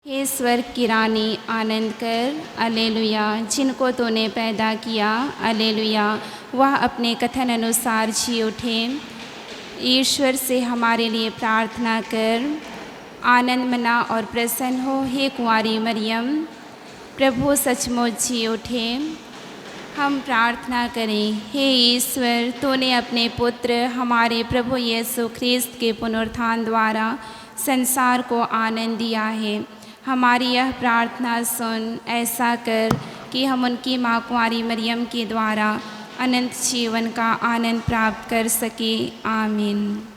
हे स्वर्ग की रानी आनंद कर, अलेलुया। जिनको तूने पैदा किया, अलेलुया, वह अपने कथन अनुसार जी उठे। ईश्वर से हमारे लिए प्रार्थना कर। आनंद मना और प्रसन्न हो हे कुंवारी मरियम, प्रभु सचमुच जी उठे। हम प्रार्थना करें। हे ईश्वर, तूने अपने पुत्र हमारे प्रभु यीशु ख्रिस्त के पुनरुत्थान द्वारा संसार को आनंद दिया है। हमारी यह प्रार्थना सुन। ऐसा कर कि हम उनकी माँ कुंवारी मरियम के द्वारा अनंत जीवन का आनंद प्राप्त कर सके। आमीन।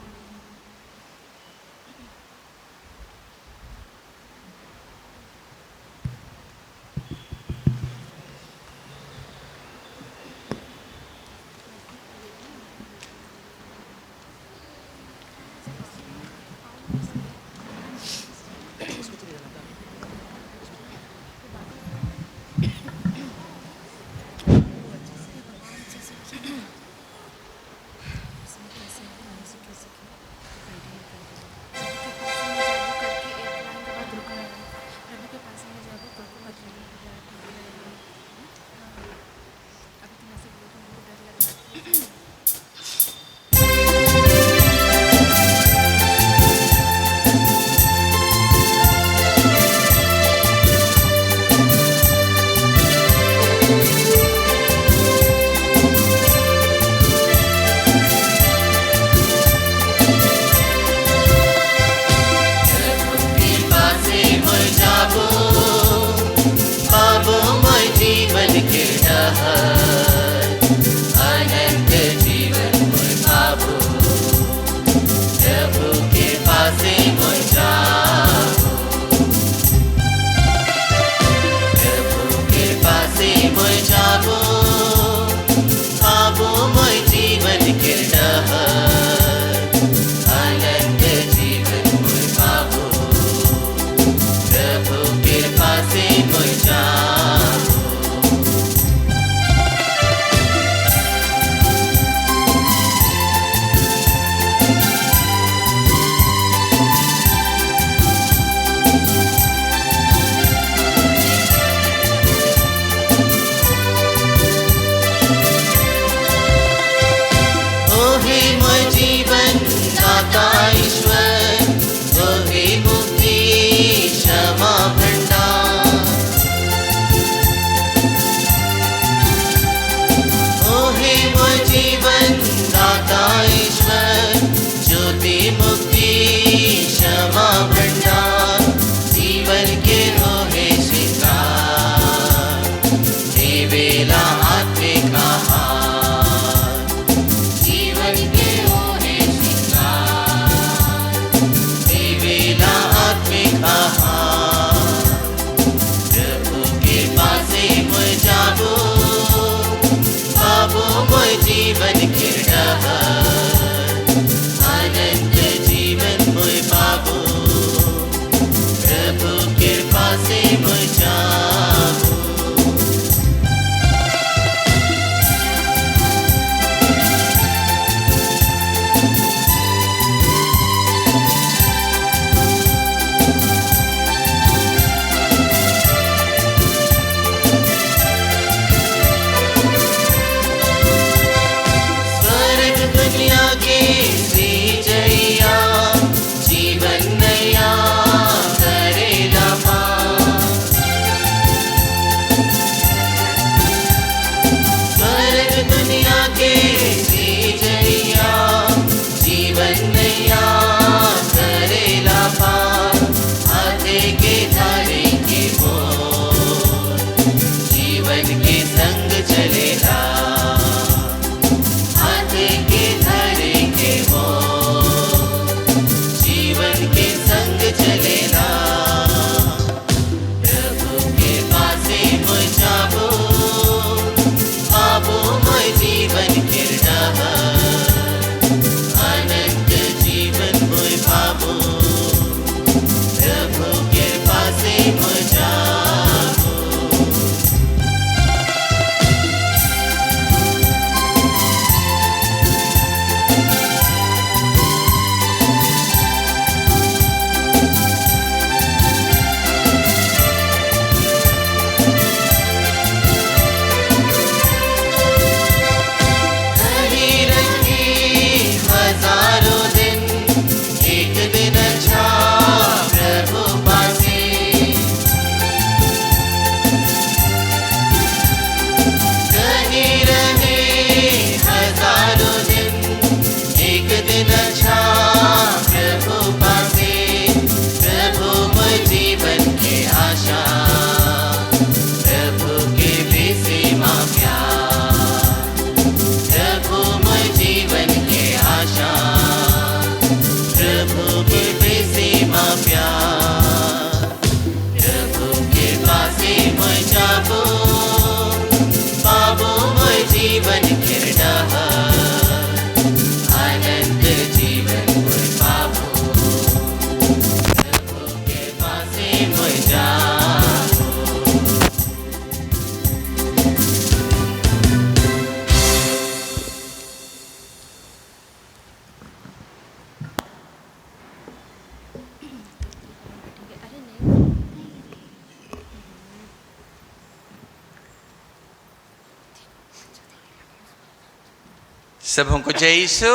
सबों को जय यीशु।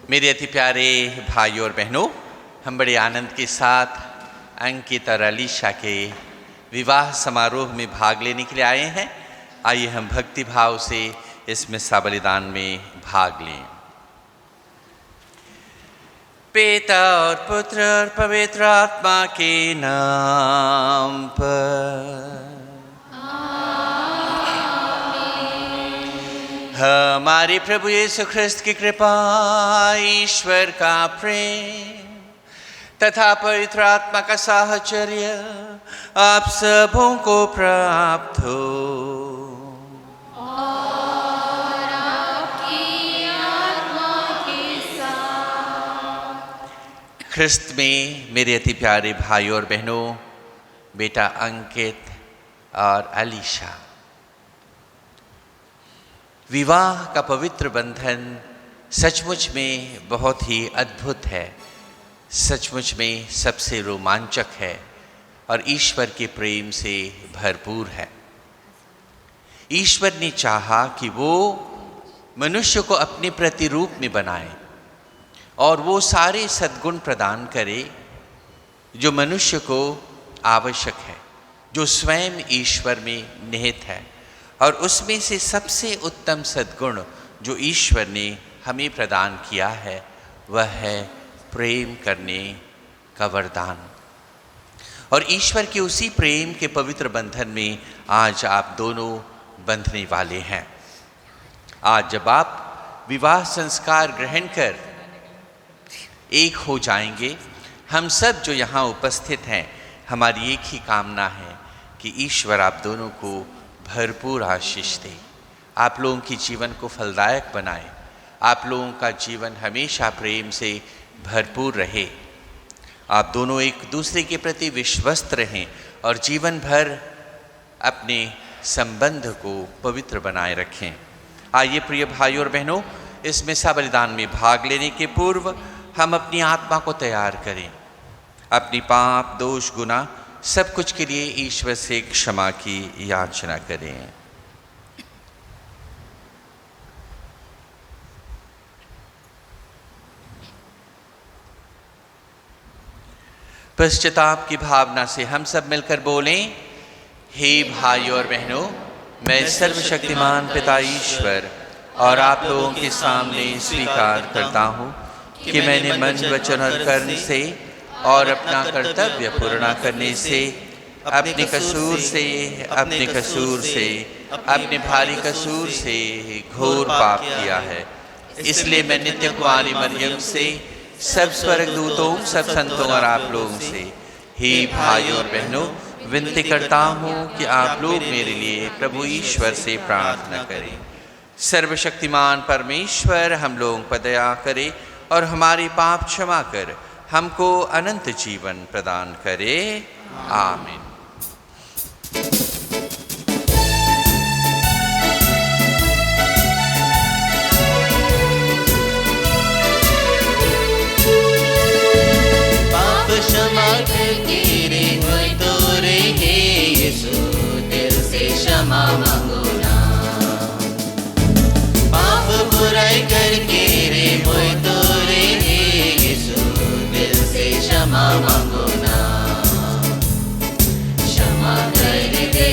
मेरे अति प्यारे भाइयों और बहनों, हम बड़े आनंद के साथ अंकित और अलीशा के विवाह समारोह में भाग लेने के लिए आए हैं। आइए हम भक्ति भाव से इस मिस्सा बलिदान में भाग लें। पिता और पुत्र और पवित्र आत्मा के नाम पर हमारे प्रभु यीशु ख्रिस्त की कृपा, ईश्वर का प्रेम तथा पवित्र आत्मा का साहचर्य आप सबों को प्राप्त हो। और आपकी आत्मा के साथ। ख्रिस्त में मेरे अति प्यारे भाइयों और बहनों, बेटा अंकित और अलीशा, विवाह का पवित्र बंधन सचमुच में बहुत ही अद्भुत है, सचमुच में सबसे रोमांचक है और ईश्वर के प्रेम से भरपूर है। ईश्वर ने चाहा कि वो मनुष्य को अपने प्रतिरूप में बनाए और वो सारे सद्गुण प्रदान करे जो मनुष्य को आवश्यक है, जो स्वयं ईश्वर में निहित है। और उसमें से सबसे उत्तम सद्गुण जो ईश्वर ने हमें प्रदान किया है वह है प्रेम करने का वरदान। और ईश्वर के उसी प्रेम के पवित्र बंधन में आज आप दोनों बंधने वाले हैं। आज जब आप विवाह संस्कार ग्रहण कर एक हो जाएंगे, हम सब जो यहाँ उपस्थित हैं, हमारी एक ही कामना है कि ईश्वर आप दोनों को भरपूर आशीष दे, आप लोगों की जीवन को फलदायक बनाए, आप लोगों का जीवन हमेशा प्रेम से भरपूर रहे, आप दोनों एक दूसरे के प्रति विश्वस्त रहें और जीवन भर अपने संबंध को पवित्र बनाए रखें। आइए प्रिय भाइयों और बहनों, इस मिस्सा बलिदान में भाग लेने के पूर्व हम अपनी आत्मा को तैयार करें। अपनी पाप, दोष, गुनाह सब कुछ के लिए ईश्वर से क्षमा की याचना करें। पश्चाताप की भावना से हम सब मिलकर बोलें, हे भाइयों और बहनों, मैं सर्वशक्तिमान पिता ईश्वर और आप लोगों के सामने स्वीकार करता हूँ कि मैंने मन, वचन और कर्म से और अपना कर्तव्य पूर्ण करने से अपने कसूर से अपने भारी कसूर से घोर पाप किया है। इसलिए मैं नित्य कुमारी मरियम से, सब स्वर्गदूतों, सब संतों और आप लोगों से, हे भाइयों और बहनों, विनती करता हूँ कि आप लोग मेरे लिए प्रभु ईश्वर से प्रार्थना करें। सर्वशक्तिमान परमेश्वर हम लोगों पर दया करे और हमारे पाप क्षमा कर हमको अनंत जीवन प्रदान करे। आमीन। पाप क्षमा करके रे होय तो रे, हे यीशु दिल से क्षमा मांगो ना। पाप बुराई करके रे होय तो रे, हे यीशु दिल से क्षमा मांगो ना। क्षमा कर दे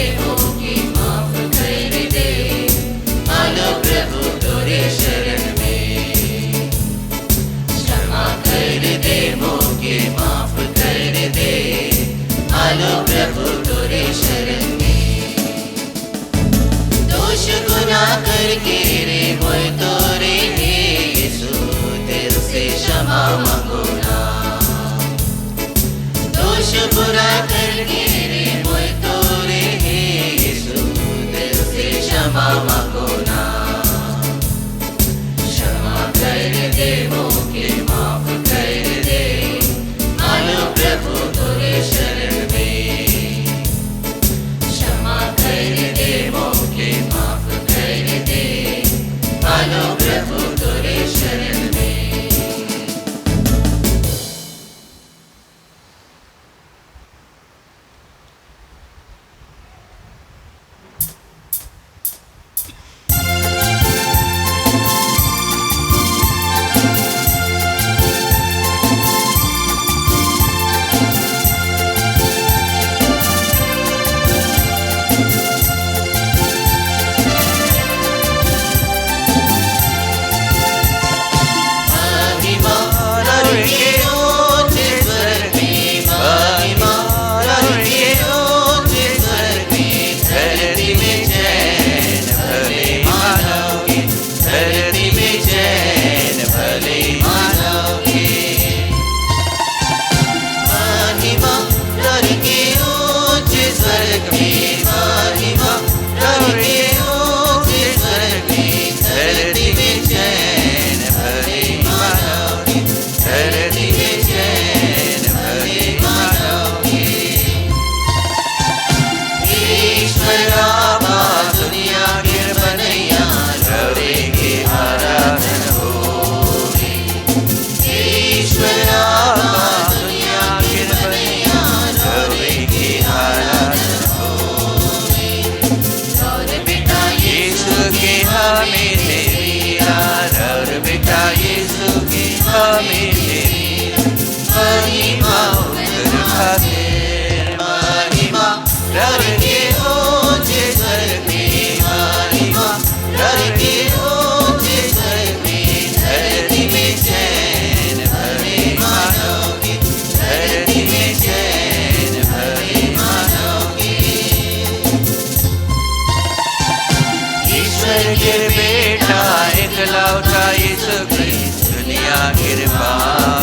दुनिया कृपा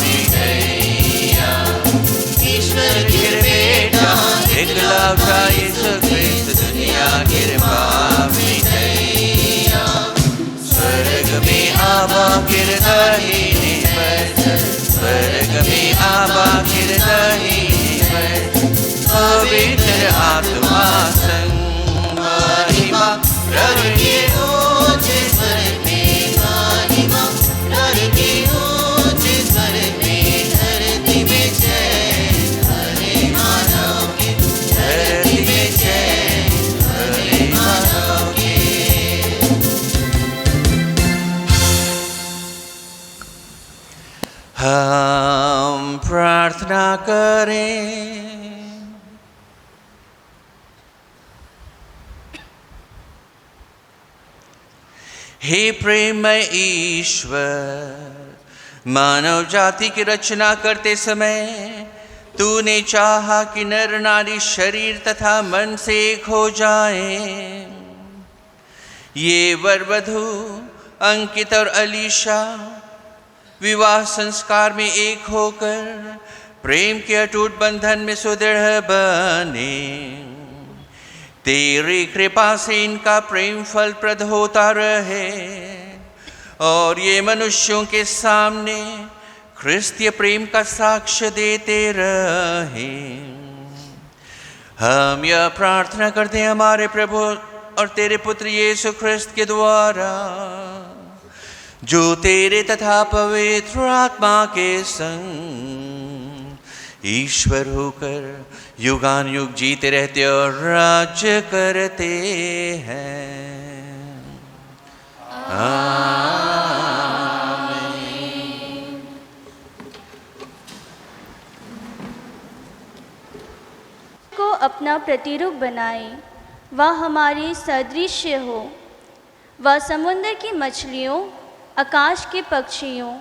मिटैया। ईश्वर के बेटा एकलौता यीशु ख्रिस्त दुनिया कृपा मिटैया। स्वर्ग में आबा किरदाहिने पर, स्वर्ग में आबा किरदाहिने पर, पवित्र आत्मा संग महिमा प्रभु की ऊंचे स्वर में महिमा, प्रभु की ऊंचे स्वर में धरती में चैन, हरे मानव के धरती में चैन, हरे मानव के। हम प्रार्थना करें। हे प्रेममय ईश्वर, मानव जाति की रचना करते समय तूने चाहा कि नर नारी शरीर तथा मन से एक हो जाए। ये वर वधू अंकित और अलीशा विवाह संस्कार में एक होकर प्रेम के अटूट बंधन में सुदृढ़ बने। तेरी कृपा से इनका प्रेम फलप्रद होता रहे और ये मनुष्यों के सामने ख्रिस्तीय प्रेम का साक्ष्य देते रहे। हम यह प्रार्थना करते हैं हमारे प्रभु और तेरे पुत्र यीशु ख्रिस्त के द्वारा, जो तेरे तथा पवित्र आत्मा के संग ईश्वर होकर युगान युग जीते रहते और राज्य करते हैं। आमीन। को अपना प्रतिरूप बनाए, वह हमारे सदृश्य हो। वह समुद्र की मछलियों, आकाश के पक्षियों,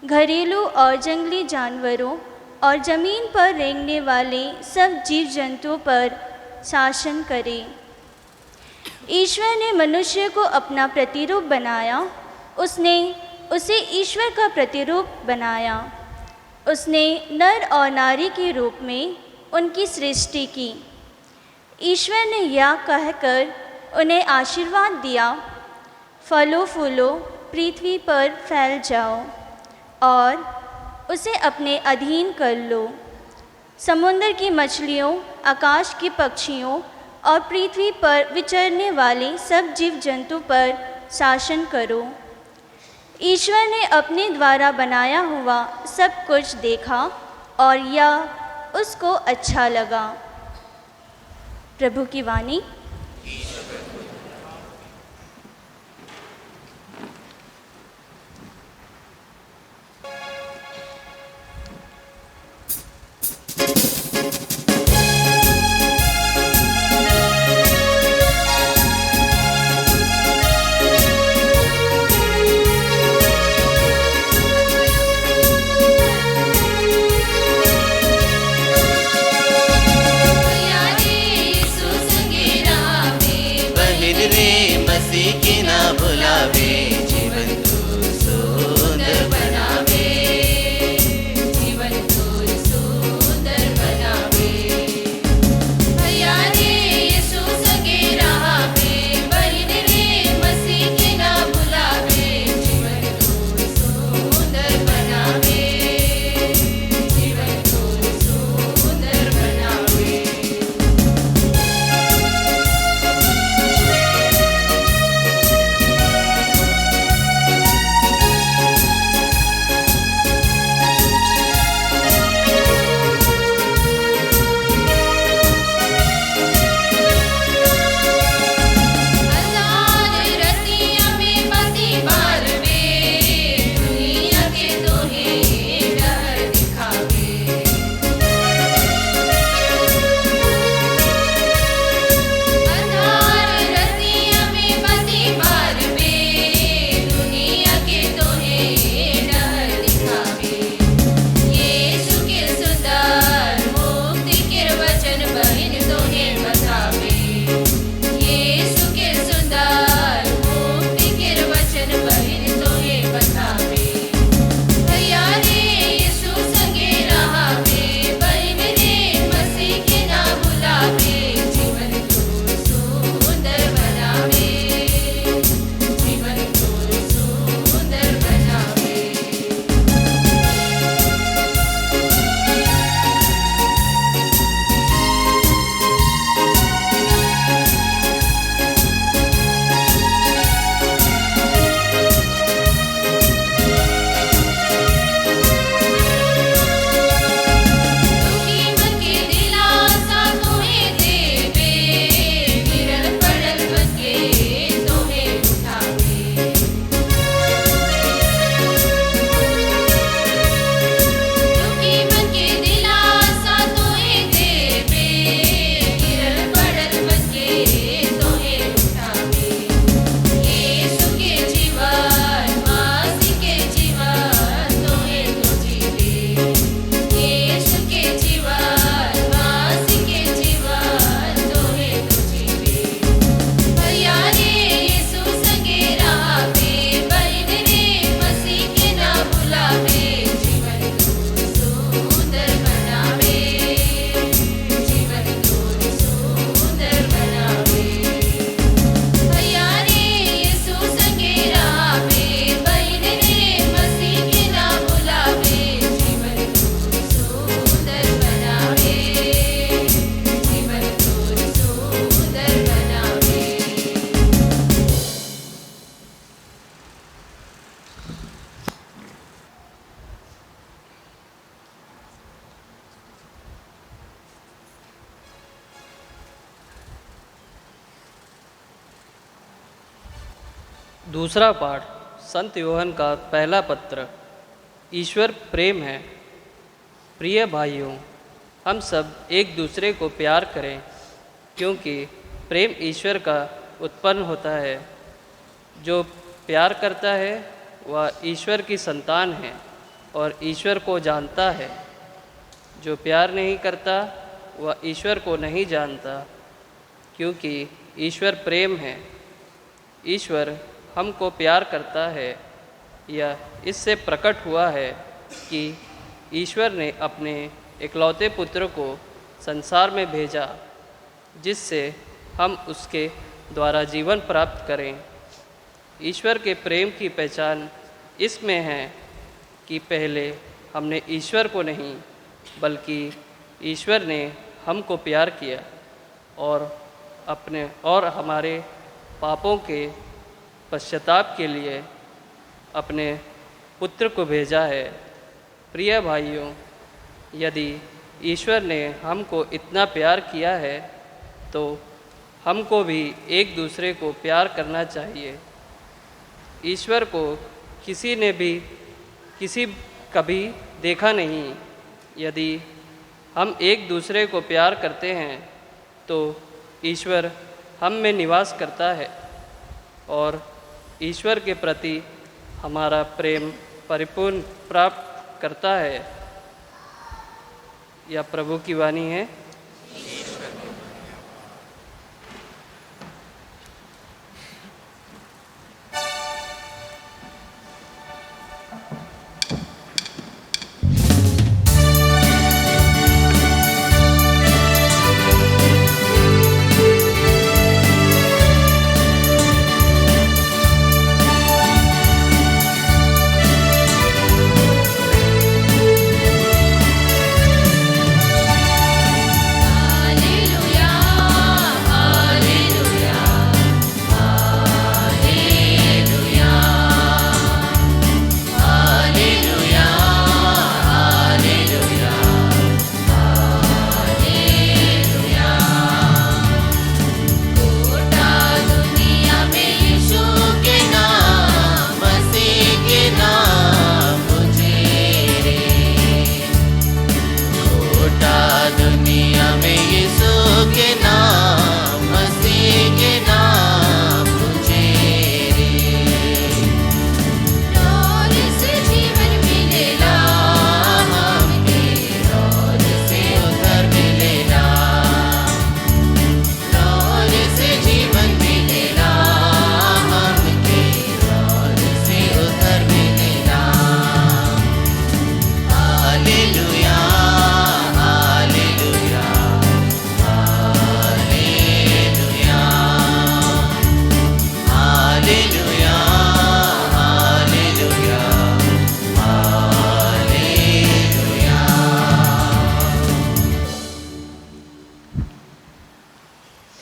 घरेलू और जंगली जानवरों और ज़मीन पर रेंगने वाले सब जीव जंतुओं पर शासन करे। ईश्वर ने मनुष्य को अपना प्रतिरूप बनाया, उसने उसे ईश्वर का प्रतिरूप बनाया। उसने नर और नारी के रूप में उनकी सृष्टि की। ईश्वर ने यह कहकर उन्हें आशीर्वाद दिया, फलो फूलो, पृथ्वी पर फैल जाओ और उसे अपने अधीन कर लो। समुद्र की मछलियों, आकाश के पक्षियों और पृथ्वी पर विचरने वाले सब जीव जंतु पर शासन करो। ईश्वर ने अपने द्वारा बनाया हुआ सब कुछ देखा और यह उसको अच्छा लगा। प्रभु की वाणी। यारे यीशु संगे रावे दूसरा पाठ संत यूहन्ना का पहला पत्र। ईश्वर प्रेम है। प्रिय भाइयों, हम सब एक दूसरे को प्यार करें, क्योंकि प्रेम ईश्वर का उत्पन्न होता है। जो प्यार करता है वह ईश्वर की संतान है और ईश्वर को जानता है। जो प्यार नहीं करता वह ईश्वर को नहीं जानता, क्योंकि ईश्वर प्रेम है। ईश्वर हमको प्यार करता है, यह इससे प्रकट हुआ है कि ईश्वर ने अपने इकलौते पुत्र को संसार में भेजा, जिससे हम उसके द्वारा जीवन प्राप्त करें। ईश्वर के प्रेम की पहचान इसमें है कि पहले हमने ईश्वर को नहीं बल्कि ईश्वर ने हमको प्यार किया और हमारे पापों के पश्चाताप के लिए अपने पुत्र को भेजा है। प्रिय भाइयों, यदि ईश्वर ने हमको इतना प्यार किया है तो हमको भी एक दूसरे को प्यार करना चाहिए। ईश्वर को किसी ने भी कभी देखा नहीं। यदि हम एक दूसरे को प्यार करते हैं तो ईश्वर हम में निवास करता है और ईश्वर के प्रति हमारा प्रेम परिपूर्ण प्राप्त करता है। यह प्रभु की वाणी है।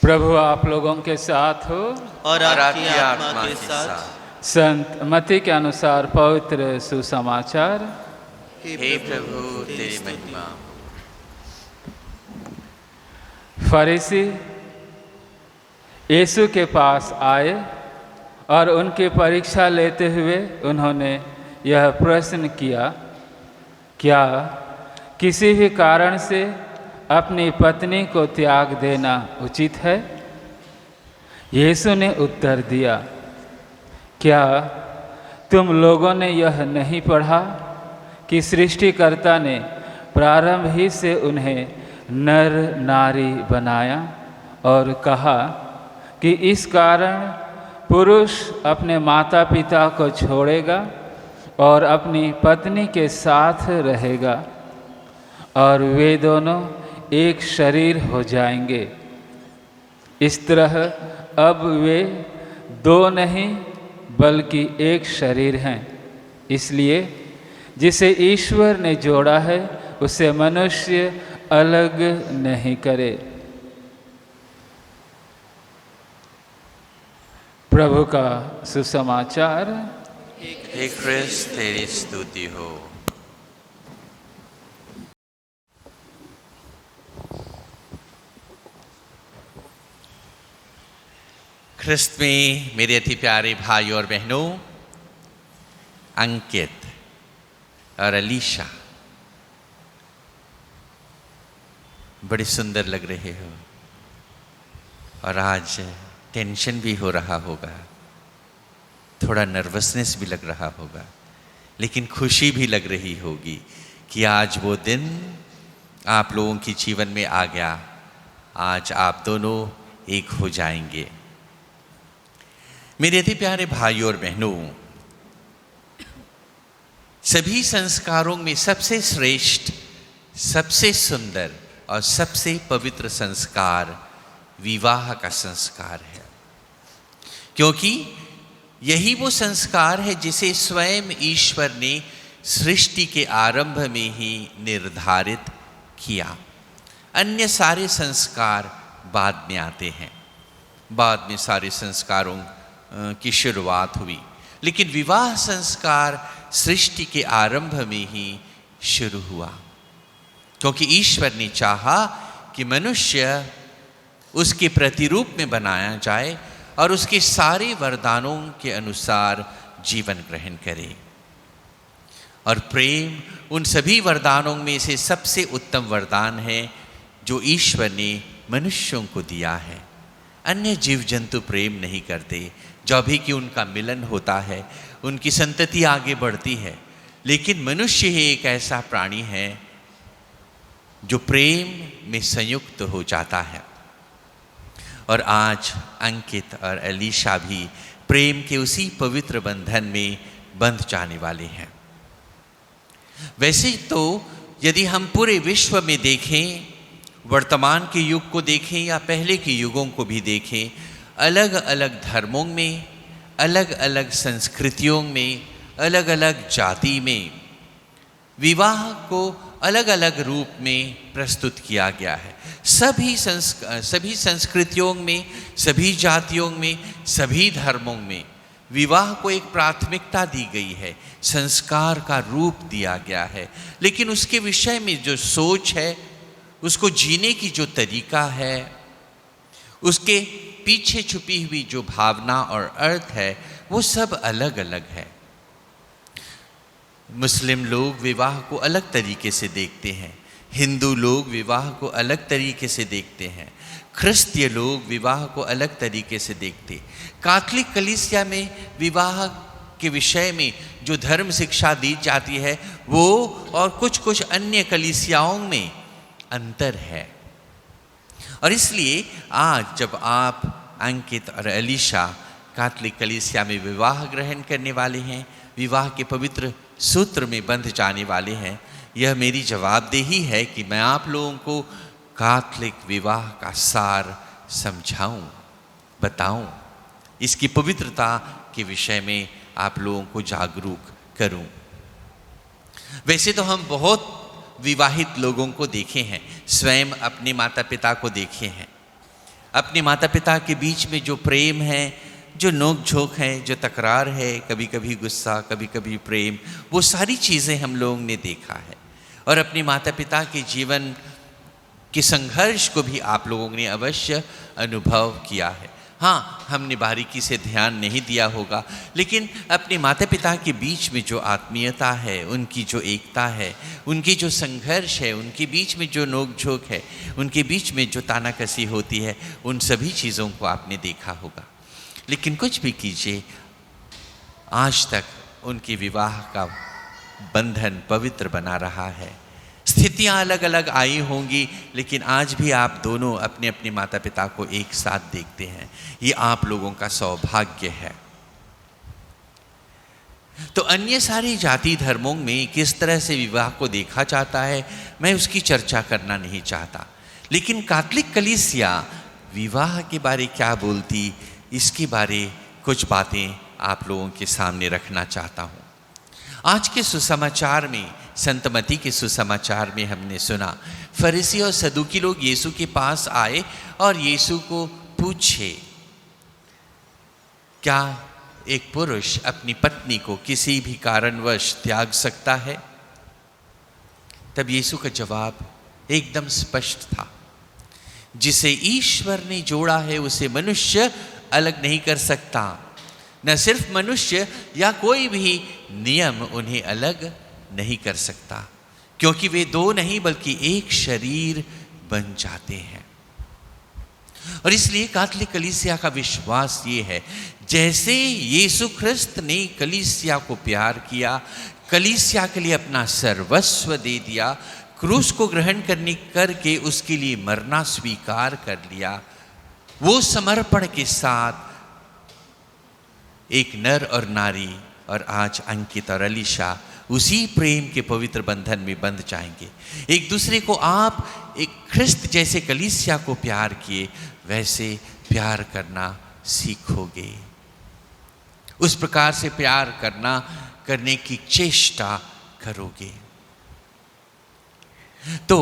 प्रभु आप लोगों के साथ हो और आपकी आत्मा के साथ। संत मत्ती के अनुसार पवित्र सुसमाचार। हे प्रभु तेरी महिमा। फरीसी यीशु के पास आए और उनकी परीक्षा लेते हुए उन्होंने यह प्रश्न किया, क्या किसी भी कारण से अपनी पत्नी को त्याग देना उचित है? यीशु ने उत्तर दिया, क्या तुम लोगों ने यह नहीं पढ़ा कि सृष्टिकर्ता ने प्रारंभ ही से उन्हें नर नारी बनाया और कहा कि इस कारण पुरुष अपने माता पिता को छोड़ेगा और अपनी पत्नी के साथ रहेगा और वे दोनों एक शरीर हो जाएंगे। इस तरह अब वे दो नहीं बल्कि एक शरीर हैं। इसलिए जिसे ईश्वर ने जोड़ा है उसे मनुष्य अलग नहीं करे। प्रभु का सुसमाचार। हे क्रिस्त तेरी स्तुति हो। ख्रिस्त में मेरे अति प्यारे भाई और बहनों, अंकित और अलीशा बड़े सुंदर लग रहे हो और आज टेंशन भी हो रहा होगा, थोड़ा नर्वसनेस भी लग रहा होगा, लेकिन खुशी भी लग रही होगी कि आज वो दिन आप लोगों के जीवन में आ गया। आज आप दोनों एक हो जाएंगे। मेरे अति प्यारे भाई और बहनों, सभी संस्कारों में सबसे श्रेष्ठ, सबसे सुंदर और सबसे पवित्र संस्कार विवाह का संस्कार है, क्योंकि यही वो संस्कार है जिसे स्वयं ईश्वर ने सृष्टि के आरंभ में ही निर्धारित किया। अन्य सारे संस्कार बाद में आते हैं, बाद में सारे संस्कारों की शुरुआत हुई, लेकिन विवाह संस्कार सृष्टि के आरंभ में ही शुरू हुआ, क्योंकि ईश्वर ने चाहा कि मनुष्य उसके प्रतिरूप में बनाया जाए और उसके सारे वरदानों के अनुसार जीवन ग्रहण करे। और प्रेम उन सभी वरदानों में से सबसे उत्तम वरदान है जो ईश्वर ने मनुष्यों को दिया है। अन्य जीव जंतु प्रेम नहीं करते, जब भी कि उनका मिलन होता है उनकी संतति आगे बढ़ती है, लेकिन मनुष्य ही एक ऐसा प्राणी है जो प्रेम में संयुक्त हो जाता है। और आज अंकित और अलीशा भी प्रेम के उसी पवित्र बंधन में बंध जाने वाले हैं। वैसे तो यदि हम पूरे विश्व में देखें, वर्तमान के युग को देखें या पहले के युगों को भी देखें, अलग अलग धर्मों में, अलग अलग संस्कृतियों में, अलग अलग जाति में विवाह को अलग अलग रूप में प्रस्तुत किया गया है। सभी संस्कृतियों में, सभी जातियों में, सभी धर्मों में विवाह को एक प्राथमिकता दी गई है, संस्कार का रूप दिया गया है, लेकिन उसके विषय में जो सोच है, उसको जीने की जो तरीका है, उसके पीछे छुपी हुई जो भावना और अर्थ है, वो सब अलग अलग है। मुस्लिम लोग विवाह को अलग तरीके से देखते हैं, हिंदू लोग विवाह को अलग तरीके से देखते हैं, ख्रिस्तीय लोग विवाह को अलग तरीके से देखते। कैथोलिक कलीसिया में विवाह के विषय में जो धर्म शिक्षा दी जाती है वो और कुछ अन्य कलीसियाओं में अंतर है। और इसलिए आज जब आप अंकित और अलीशा कैथोलिक कलीसिया में विवाह ग्रहण करने वाले हैं, विवाह के पवित्र सूत्र में बंध जाने वाले हैं, यह मेरी जवाबदेही है कि मैं आप लोगों को कैथोलिक विवाह का सार समझाऊं, बताऊं, इसकी पवित्रता के विषय में आप लोगों को जागरूक करूं। वैसे तो हम बहुत विवाहित लोगों को देखे हैं, स्वयं अपने माता पिता को देखे हैं। अपने माता पिता के बीच में जो प्रेम है, जो नोक झोंक है, जो तकरार है, कभी कभी गुस्सा, कभी कभी प्रेम, वो सारी चीज़ें हम लोगों ने देखा है। और अपने माता पिता के जीवन के संघर्ष को भी आप लोगों ने अवश्य अनुभव किया है। हाँ, हमने बारीकी से ध्यान नहीं दिया होगा, लेकिन अपने माता पिता के बीच में जो आत्मीयता है, उनकी जो एकता है, उनकी जो संघर्ष है, उनके बीच में जो नोक झोंक है, उनके बीच में जो तानाकसी होती है, उन सभी चीज़ों को आपने देखा होगा। लेकिन कुछ भी कीजिए, आज तक उनके विवाह का बंधन पवित्र बना रहा है। स्थितियां अलग अलग आई होंगी, लेकिन आज भी आप दोनों अपने अपने माता पिता को एक साथ देखते हैं। ये आप लोगों का सौभाग्य है। तो अन्य सारी जाति धर्मों में किस तरह से विवाह को देखा जाता है, मैं उसकी चर्चा करना नहीं चाहता, लेकिन कैथोलिक कलीसिया विवाह के बारे क्या बोलती, इसके बारे कुछ बातें आप लोगों के सामने रखना चाहता हूँ। आज के सुसमाचार में, संत मती के सुसमाचार में हमने सुना, फरीसी और सदूकी लोग यीशु के पास आए और यीशु को पूछे, क्या एक पुरुष अपनी पत्नी को किसी भी कारणवश त्याग सकता है? तब यीशु का जवाब एकदम स्पष्ट था, जिसे ईश्वर ने जोड़ा है उसे मनुष्य अलग नहीं कर सकता। न सिर्फ मनुष्य या कोई भी नियम उन्हें अलग नहीं कर सकता, क्योंकि वे दो नहीं बल्कि एक शरीर बन जाते हैं। और इसलिए कैथोलिक कलीसिया का विश्वास ये है, जैसे यीशु ख्रिस्त ने कलीसिया को प्यार किया, कलीसिया के लिए अपना सर्वस्व दे दिया, क्रूस को ग्रहण करके उसके लिए मरना स्वीकार कर लिया, वो समर्पण के साथ एक नर और नारी और आज अंकित और अलीशा उसी प्रेम के पवित्र बंधन में बंध जाएंगे। एक दूसरे को आप एक ख्रिस्त जैसे कलीसिया को प्यार किए वैसे प्यार करना सीखोगे। उस प्रकार से प्यार करने की चेष्टा करोगे। तो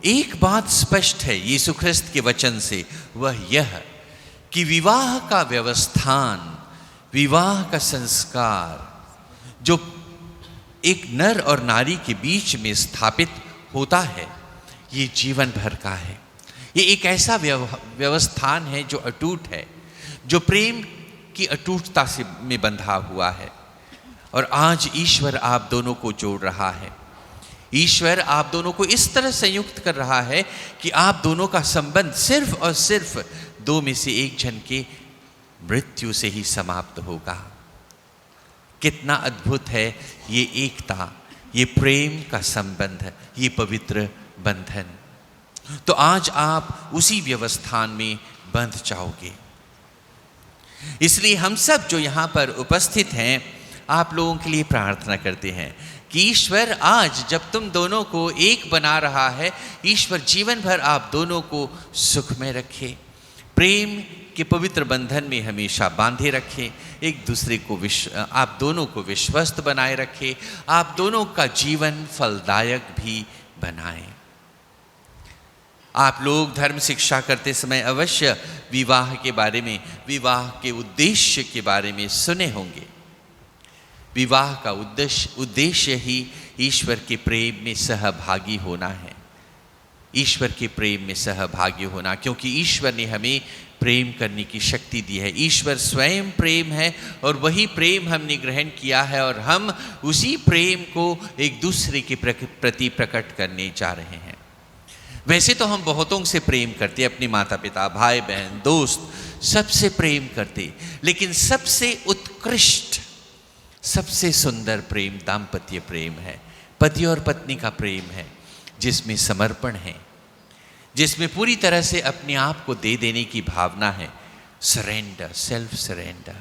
एक बात स्पष्ट है यीशु ख्रिस्त के वचन से, वह यह कि विवाह का व्यवस्थान, विवाह का संस्कार जो एक नर और नारी के बीच में स्थापित होता है, ये जीवन भर का है। ये एक ऐसा व्यवस्थान है जो अटूट है, जो प्रेम की अटूटता से में बंधा हुआ है। और आज ईश्वर आप दोनों को जोड़ रहा है। ईश्वर आप दोनों को इस तरह संयुक्त कर रहा है कि आप दोनों का संबंध सिर्फ और सिर्फ दो में से एक जन के मृत्यु से ही समाप्त होगा। कितना अद्भुत है ये एकता, ये प्रेम का संबंध, ये पवित्र बंधन। तो आज आप उसी व्यवस्थान में बंध जाओगे। इसलिए हम सब जो यहाँ पर उपस्थित हैं, आप लोगों के लिए प्रार्थना करते हैं कि ईश्वर आज जब तुम दोनों को एक बना रहा है, ईश्वर जीवन भर आप दोनों को सुख में रखे, प्रेम के पवित्र बंधन में हमेशा बांधे रखे, एक दूसरे को आप दोनों को विश्वस्त बनाए रखे, आप दोनों का जीवन फलदायक भी बनाए। आप लोग धर्म शिक्षा करते समय अवश्य विवाह के बारे में, विवाह के उद्देश्य के बारे में सुने होंगे। विवाह का उद्देश्य ही ईश्वर के प्रेम में सहभागी होना है, ईश्वर के प्रेम में सहभागी होना, क्योंकि ईश्वर ने हमें प्रेम करने की शक्ति दी है। ईश्वर स्वयं प्रेम है और वही प्रेम हमने ग्रहण किया है और हम उसी प्रेम को एक दूसरे के प्रति प्रकट करने जा रहे हैं। वैसे तो हम बहुतों से प्रेम करते, अपने माता पिता, भाई बहन, दोस्त, सबसे प्रेम करते, लेकिन सबसे उत्कृष्ट, सबसे सुंदर प्रेम दाम्पत्य प्रेम है, पति और पत्नी का प्रेम है, जिसमें समर्पण है, जिसमें पूरी तरह से अपने आप को दे देने की भावना है। सरेंडर, सेल्फ सरेंडर,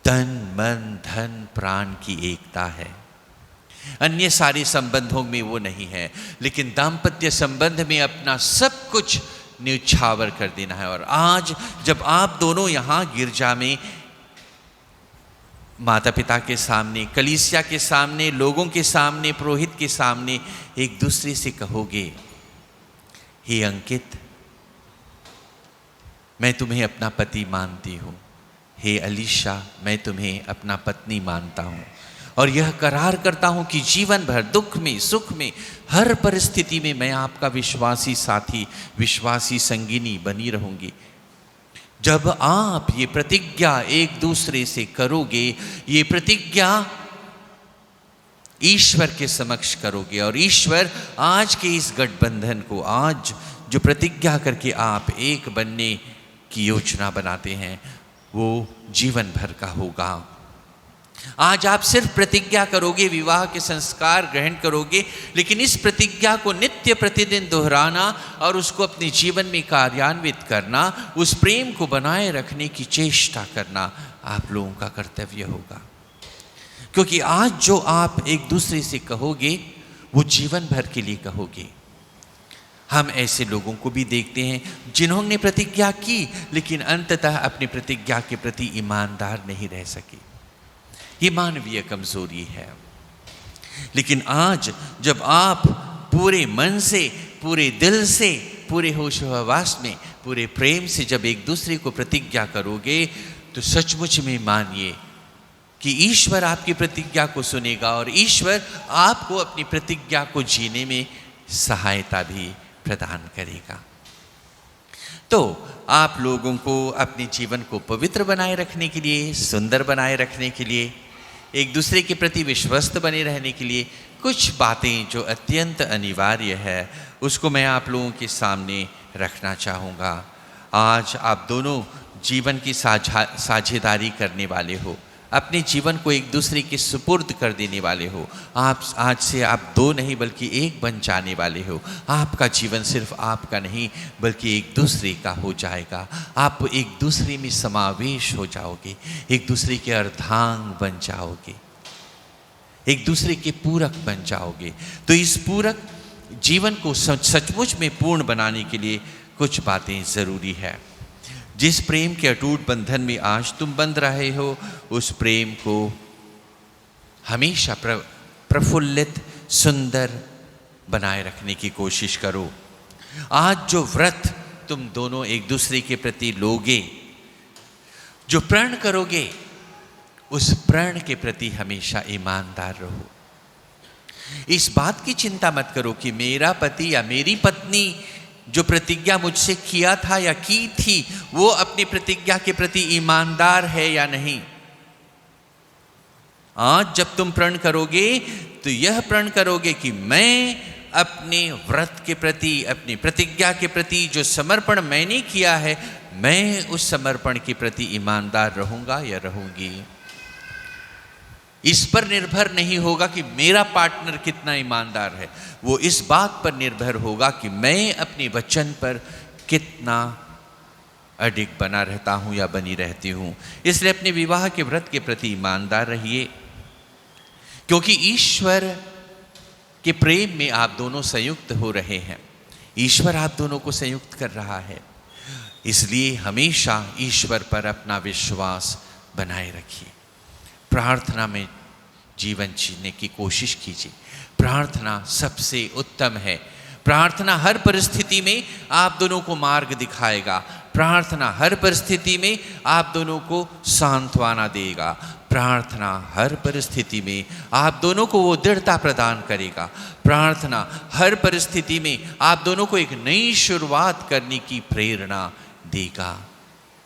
तन मन धन प्राण की एकता है। अन्य सारे संबंधों में वो नहीं है, लेकिन दाम्पत्य संबंध में अपना सब कुछ न्यौछावर कर देना है। और आज जब आप दोनों यहाँ गिरजा में माता पिता के सामने, कलीसिया के सामने, लोगों के सामने, पुरोहित के सामने एक दूसरे से कहोगे, हे अंकित, मैं तुम्हें अपना पति मानती हूँ, हे अलीशा, मैं तुम्हें अपना पत्नी मानता हूँ, और यह करार करता हूँ कि जीवन भर दुख में सुख में हर परिस्थिति में मैं आपका विश्वासी साथी, विश्वासी संगिनी बनी रहूँगी। जब आप ये प्रतिज्ञा एक दूसरे से करोगे, ये प्रतिज्ञा ईश्वर के समक्ष करोगे, और ईश्वर आज के इस गठबंधन को, आज जो प्रतिज्ञा करके आप एक बनने की योजना बनाते हैं, वो जीवन भर का होगा। आज आप सिर्फ प्रतिज्ञा करोगे, विवाह के संस्कार ग्रहण करोगे, लेकिन इस प्रतिज्ञा को नित्य प्रतिदिन दोहराना और उसको अपने जीवन में कार्यान्वित करना, उस प्रेम को बनाए रखने की चेष्टा करना आप लोगों का कर्तव्य होगा। क्योंकि आज जो आप एक दूसरे से कहोगे, वो जीवन भर के लिए कहोगे। हम ऐसे लोगों को भी देखते हैं जिन्होंने प्रतिज्ञा की, लेकिन अंततः अपनी प्रतिज्ञा के प्रति ईमानदार नहीं रह सके। ये मानवीय कमजोरी है। लेकिन आज जब आप पूरे मन से, पूरे दिल से, पूरे होश हवास में, पूरे प्रेम से जब एक दूसरे को प्रतिज्ञा करोगे, तो सचमुच में मानिए कि ईश्वर आपकी प्रतिज्ञा को सुनेगा और ईश्वर आपको अपनी प्रतिज्ञा को जीने में सहायता भी प्रदान करेगा। तो आप लोगों को अपने जीवन को पवित्र बनाए रखने के लिए, सुंदर बनाए रखने के लिए, एक दूसरे के प्रति विश्वस्त बने रहने के लिए कुछ बातें जो अत्यंत अनिवार्य है उसको मैं आप लोगों के सामने रखना चाहूँगा। आज आप दोनों जीवन की साझेदारी करने वाले हो, अपने जीवन को एक दूसरे के सुपुर्द कर देने वाले हो। आप आज से आप दो नहीं बल्कि एक बन जाने वाले हो। आपका जीवन सिर्फ आपका नहीं बल्कि एक दूसरे का हो जाएगा। आप एक दूसरे में समावेश हो जाओगे, एक दूसरे के अर्धांग बन जाओगे, एक दूसरे के पूरक बन जाओगे। तो इस पूरक जीवन को सचमुच में पूर्ण बनाने के लिए कुछ बातें ज़रूरी है। जिस प्रेम के अटूट बंधन में आज तुम बंध रहे हो उस प्रेम को हमेशा प्रफुल्लित, सुंदर बनाए रखने की कोशिश करो। आज जो व्रत तुम दोनों एक दूसरे के प्रति लोगे, जो प्रण करोगे, उस प्रण के प्रति हमेशा ईमानदार रहो। इस बात की चिंता मत करो कि मेरा पति या मेरी पत्नी जो प्रतिज्ञा मुझसे किया था या की थी वो अपनी प्रतिज्ञा के प्रति ईमानदार है या नहीं। आज जब तुम प्रण करोगे तो यह प्रण करोगे कि मैं अपने व्रत के प्रति, अपनी प्रतिज्ञा के प्रति जो समर्पण मैंने किया है, मैं उस समर्पण के प्रति ईमानदार रहूंगा या रहूंगी। इस पर निर्भर नहीं होगा कि मेरा पार्टनर कितना ईमानदार है, वो इस बात पर निर्भर होगा कि मैं अपने वचन पर कितना अडिग बना रहता हूँ या बनी रहती हूँ। इसलिए अपने विवाह के व्रत के प्रति ईमानदार रहिए, क्योंकि ईश्वर के प्रेम में आप दोनों संयुक्त हो रहे हैं। ईश्वर आप दोनों को संयुक्त कर रहा है। इसलिए हमेशा ईश्वर पर अपना विश्वास बनाए रखिए। प्रार्थना में जीवन जीने की कोशिश कीजिए। प्रार्थना सबसे उत्तम है। प्रार्थना हर परिस्थिति में आप दोनों को मार्ग दिखाएगा। प्रार्थना हर परिस्थिति में आप दोनों को सांत्वना देगा। प्रार्थना हर परिस्थिति में आप दोनों को वो दृढ़ता प्रदान करेगा। प्रार्थना हर परिस्थिति में आप दोनों को एक नई शुरुआत करने की प्रेरणा देगा।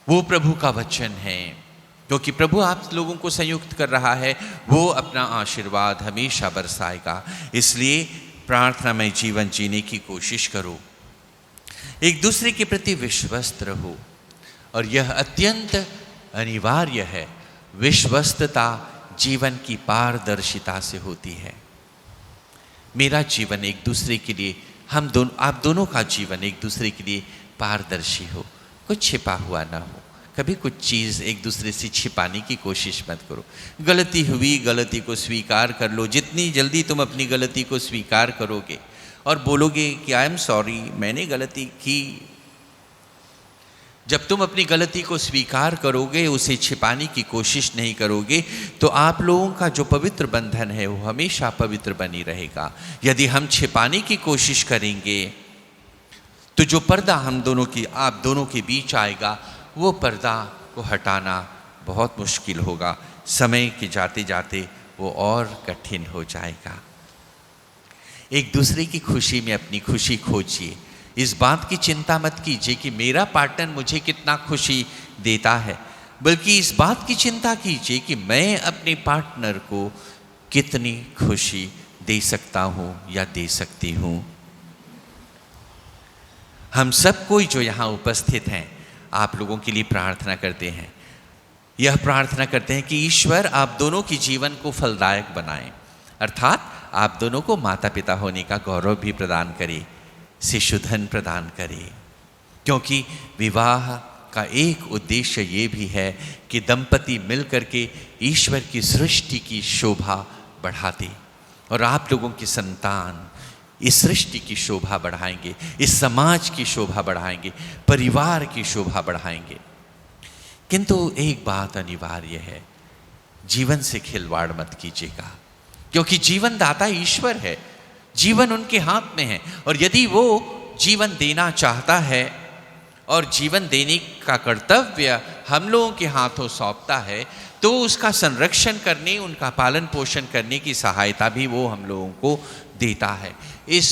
वो प्रभु का वचन है, क्योंकि प्रभु आप लोगों को संयुक्त कर रहा है, वो अपना आशीर्वाद हमेशा बरसाएगा। इसलिए प्रार्थना में जीवन जीने की कोशिश करो, एक दूसरे के प्रति विश्वस्त रहो। और यह अत्यंत अनिवार्य है। विश्वस्तता जीवन की पारदर्शिता से होती है। मेरा जीवन एक दूसरे के लिए, आप दोनों का जीवन एक दूसरे के लिए पारदर्शी हो, कुछ छिपा हुआ ना हो। कभी कुछ चीज़ एक दूसरे से छिपाने की कोशिश मत करो। गलती हुई, गलती को स्वीकार कर लो। जितनी जल्दी तुम अपनी गलती को स्वीकार करोगे और बोलोगे कि आई एम सॉरी, मैंने गलती की, जब तुम अपनी गलती को स्वीकार करोगे, उसे छिपाने की कोशिश नहीं करोगे, तो आप लोगों का जो पवित्र बंधन है वो हमेशा पवित्र बनी रहेगा। यदि हम छिपाने की कोशिश करेंगे तो जो पर्दा हम दोनों की, आप दोनों के बीच आएगा, वो पर्दा को हटाना बहुत मुश्किल होगा। समय के जाते जाते वो और कठिन हो जाएगा। एक दूसरे की खुशी में अपनी खुशी खोजिए। इस बात की चिंता मत कीजिए कि मेरा पार्टनर मुझे कितना खुशी देता है, बल्कि इस बात की चिंता कीजिए कि मैं अपने पार्टनर को कितनी खुशी दे सकता हूँ या दे सकती हूँ। हम सब कोई जो यहाँ उपस्थित हैं आप लोगों के लिए प्रार्थना करते हैं। यह प्रार्थना करते हैं कि ईश्वर आप दोनों की जीवन को फलदायक बनाएं, अर्थात आप दोनों को माता पिता होने का गौरव भी प्रदान करे, शिशुधन प्रदान करे। क्योंकि विवाह का एक उद्देश्य ये भी है कि दंपति मिलकर के ईश्वर की सृष्टि की शोभा बढ़ाते और आप लोगों की संतान इस सृष्टि की शोभा बढ़ाएंगे, इस समाज की शोभा बढ़ाएंगे, परिवार की शोभा बढ़ाएंगे। किंतु एक बात अनिवार्य है, जीवन से खिलवाड़ मत कीजिएगा, क्योंकि जीवन दाता ईश्वर है। जीवन उनके हाथ में है, और यदि वो जीवन देना चाहता है और जीवन देने का कर्तव्य हम लोगों के हाथों सौंपता है, तो उसका संरक्षण करने, उनका पालन पोषण करने की सहायता भी वो हम लोगों को देता है। इस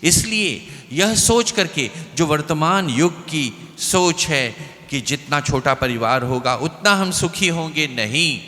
इसलिए यह सोच करके जो वर्तमान युग की सोच है कि जितना छोटा परिवार होगा उतना हम सुखी होंगे, नहीं।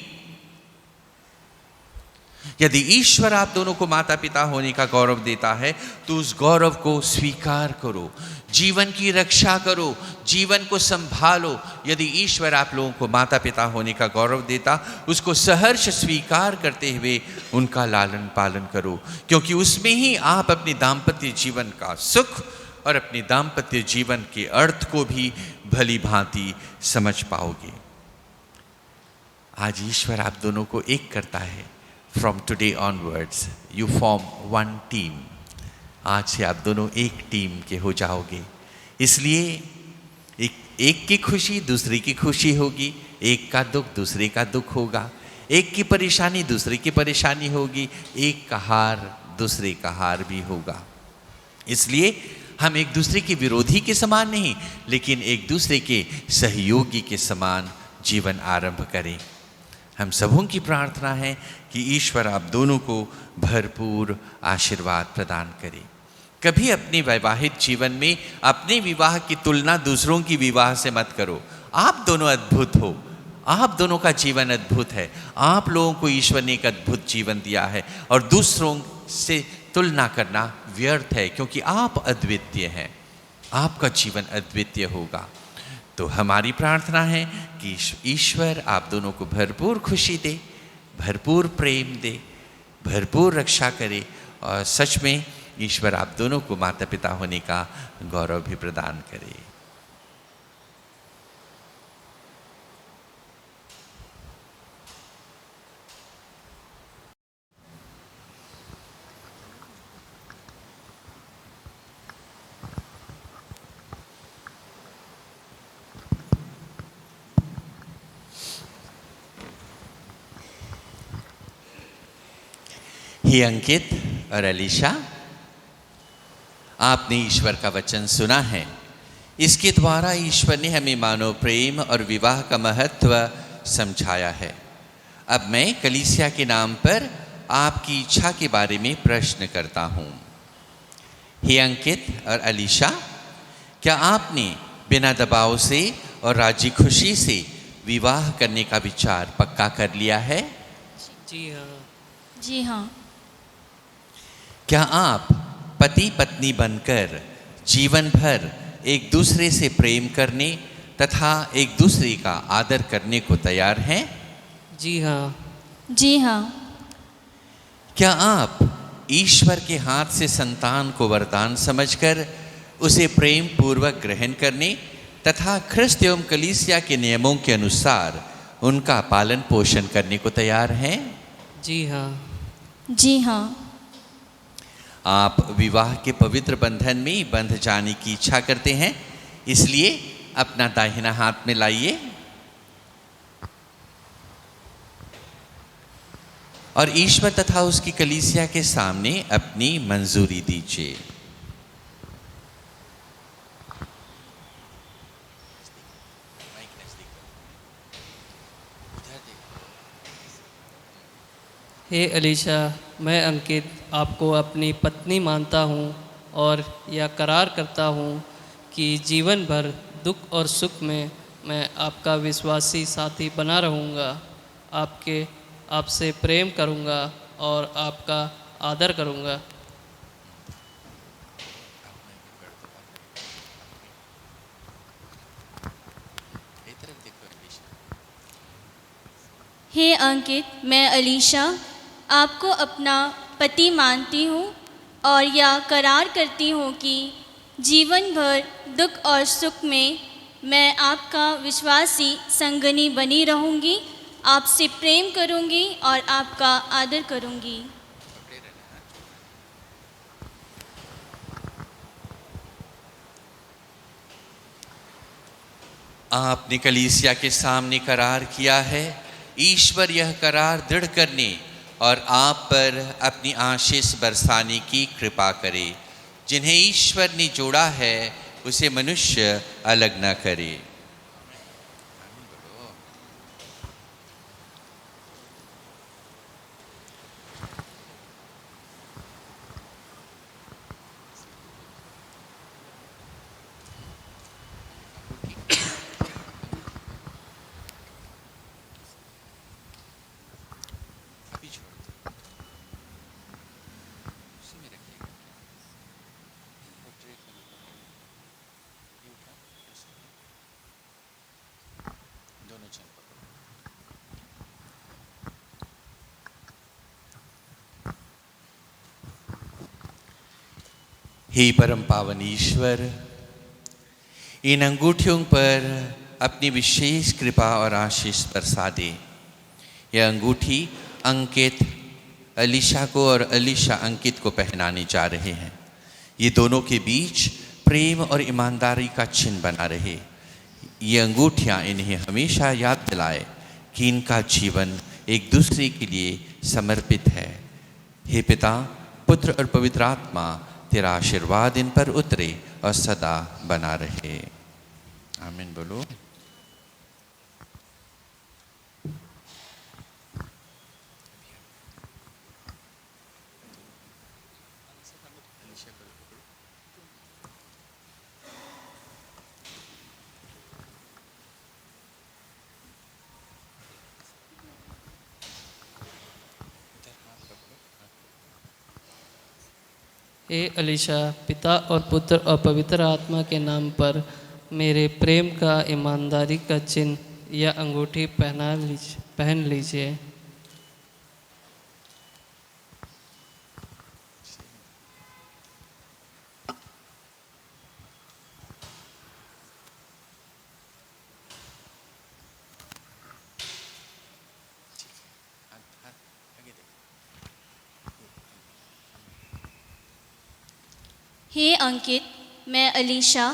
यदि ईश्वर आप दोनों को माता पिता होने का गौरव देता है तो उस गौरव को स्वीकार करो, जीवन की रक्षा करो, जीवन को संभालो। यदि ईश्वर आप लोगों को माता पिता होने का गौरव देता, उसको सहर्ष स्वीकार करते हुए उनका लालन पालन करो, क्योंकि उसमें ही आप अपने दाम्पत्य जीवन का सुख और अपने दाम्पत्य जीवन के अर्थ को भी भली भांति समझ पाओगे। आज ईश्वर आप दोनों को एक करता है। From today onwards, you form one team. आज से आप दोनों एक टीम के हो जाओगे। इसलिए एक की खुशी दूसरे की खुशी होगी, एक का दुख दूसरे का दुख होगा, एक की परेशानी दूसरे की परेशानी होगी, एक का हार दूसरे का हार भी होगा। इसलिए हम एक दूसरे के विरोधी के समान नहीं, लेकिन एक दूसरे के सहयोगी के समान जीवन आरंभ करें। हम सबों की प्रार्थना है कि ईश्वर आप दोनों को भरपूर आशीर्वाद प्रदान करे। कभी अपने वैवाहिक जीवन में अपने विवाह की तुलना दूसरों की विवाह से मत करो। आप दोनों अद्भुत हो, आप दोनों का जीवन अद्भुत है, आप लोगों को ईश्वर ने एक अद्भुत जीवन दिया है और दूसरों से तुलना करना व्यर्थ है, क्योंकि आप अद्वितीय हैं, आपका जीवन अद्वितीय होगा। तो हमारी प्रार्थना है कि ईश्वर आप दोनों को भरपूर खुशी दे, भरपूर प्रेम दे, भरपूर रक्षा करे और सच में ईश्वर आप दोनों को माता पिता होने का गौरव भी प्रदान करे। हे अंकित और अलीशा, आपने ईश्वर का वचन सुना है। इसके द्वारा ईश्वर ने हमें मानव प्रेम और विवाह का महत्व समझाया है। अब मैं कलीसिया के नाम पर आपकी इच्छा के बारे में प्रश्न करता हूँ। हे अंकित और अलीशा, क्या आपने बिना दबाव से और राजी खुशी से विवाह करने का विचार पक्का कर लिया है? जी हाँ। जी हाँ। क्या आप पति पत्नी बनकर जीवन भर एक दूसरे से प्रेम करने तथा एक दूसरे का आदर करने को तैयार हैं? जी हाँ। जी हाँ। क्या आप ईश्वर के हाथ से संतान को वरदान समझकर उसे प्रेम पूर्वक ग्रहण करने तथा ख्रिस्त एवं कलीसिया के नियमों के अनुसार उनका पालन पोषण करने को तैयार हैं? जी हाँ। जी हाँ। आप विवाह के पवित्र बंधन में बंध जाने की इच्छा करते हैं, इसलिए अपना दाहिना हाथ में लाइए और ईश्वर तथा उसकी कलीसिया के सामने अपनी मंजूरी दीजिए। हे अलीशा, मैं अंकित आपको अपनी पत्नी मानता हूँ और यह करार करता हूँ कि जीवन भर दुख और सुख में मैं आपका विश्वासी साथी बना रहूँगा, आपसे प्रेम करूँगा और आपका आदर करूँगा। हे अंकित, मैं अलीशा आपको अपना पति मानती हूँ और यह करार करती हूँ कि जीवन भर दुख और सुख में मैं आपका विश्वासी संगनी बनी रहूँगी, आपसे प्रेम करूँगी और आपका आदर करूँगी। आपने कलीसिया के सामने करार किया है। ईश्वर यह करार दृढ़ करने और आप पर अपनी आशीष बरसाने की कृपा करे। जिन्हें ईश्वर ने जोड़ा है उसे मनुष्य अलग न करे। हे परम पावन ईश्वर, इन अंगूठियों पर अपनी विशेष कृपा और आशीष बरसा दे। यह अंगूठी अंकित अलीशा को और अलीशा अंकित को पहनाने जा रहे हैं। ये दोनों के बीच प्रेम और ईमानदारी का चिन्ह बना रहे। ये अंगूठियाँ इन्हें हमेशा याद दिलाए कि इनका जीवन एक दूसरे के लिए समर्पित है। हे पिता, पुत्र और पवित्र आत्मा, तेरा आशीर्वाद इन पर उतरे और सदा बना रहे। आमीन बोलो। हे अलीशा, पिता और पुत्र और पवित्र आत्मा के नाम पर मेरे प्रेम का ईमानदारी का चिन्ह या अंगूठी पहन लीजिए। हे अंकित, मैं अलीशा।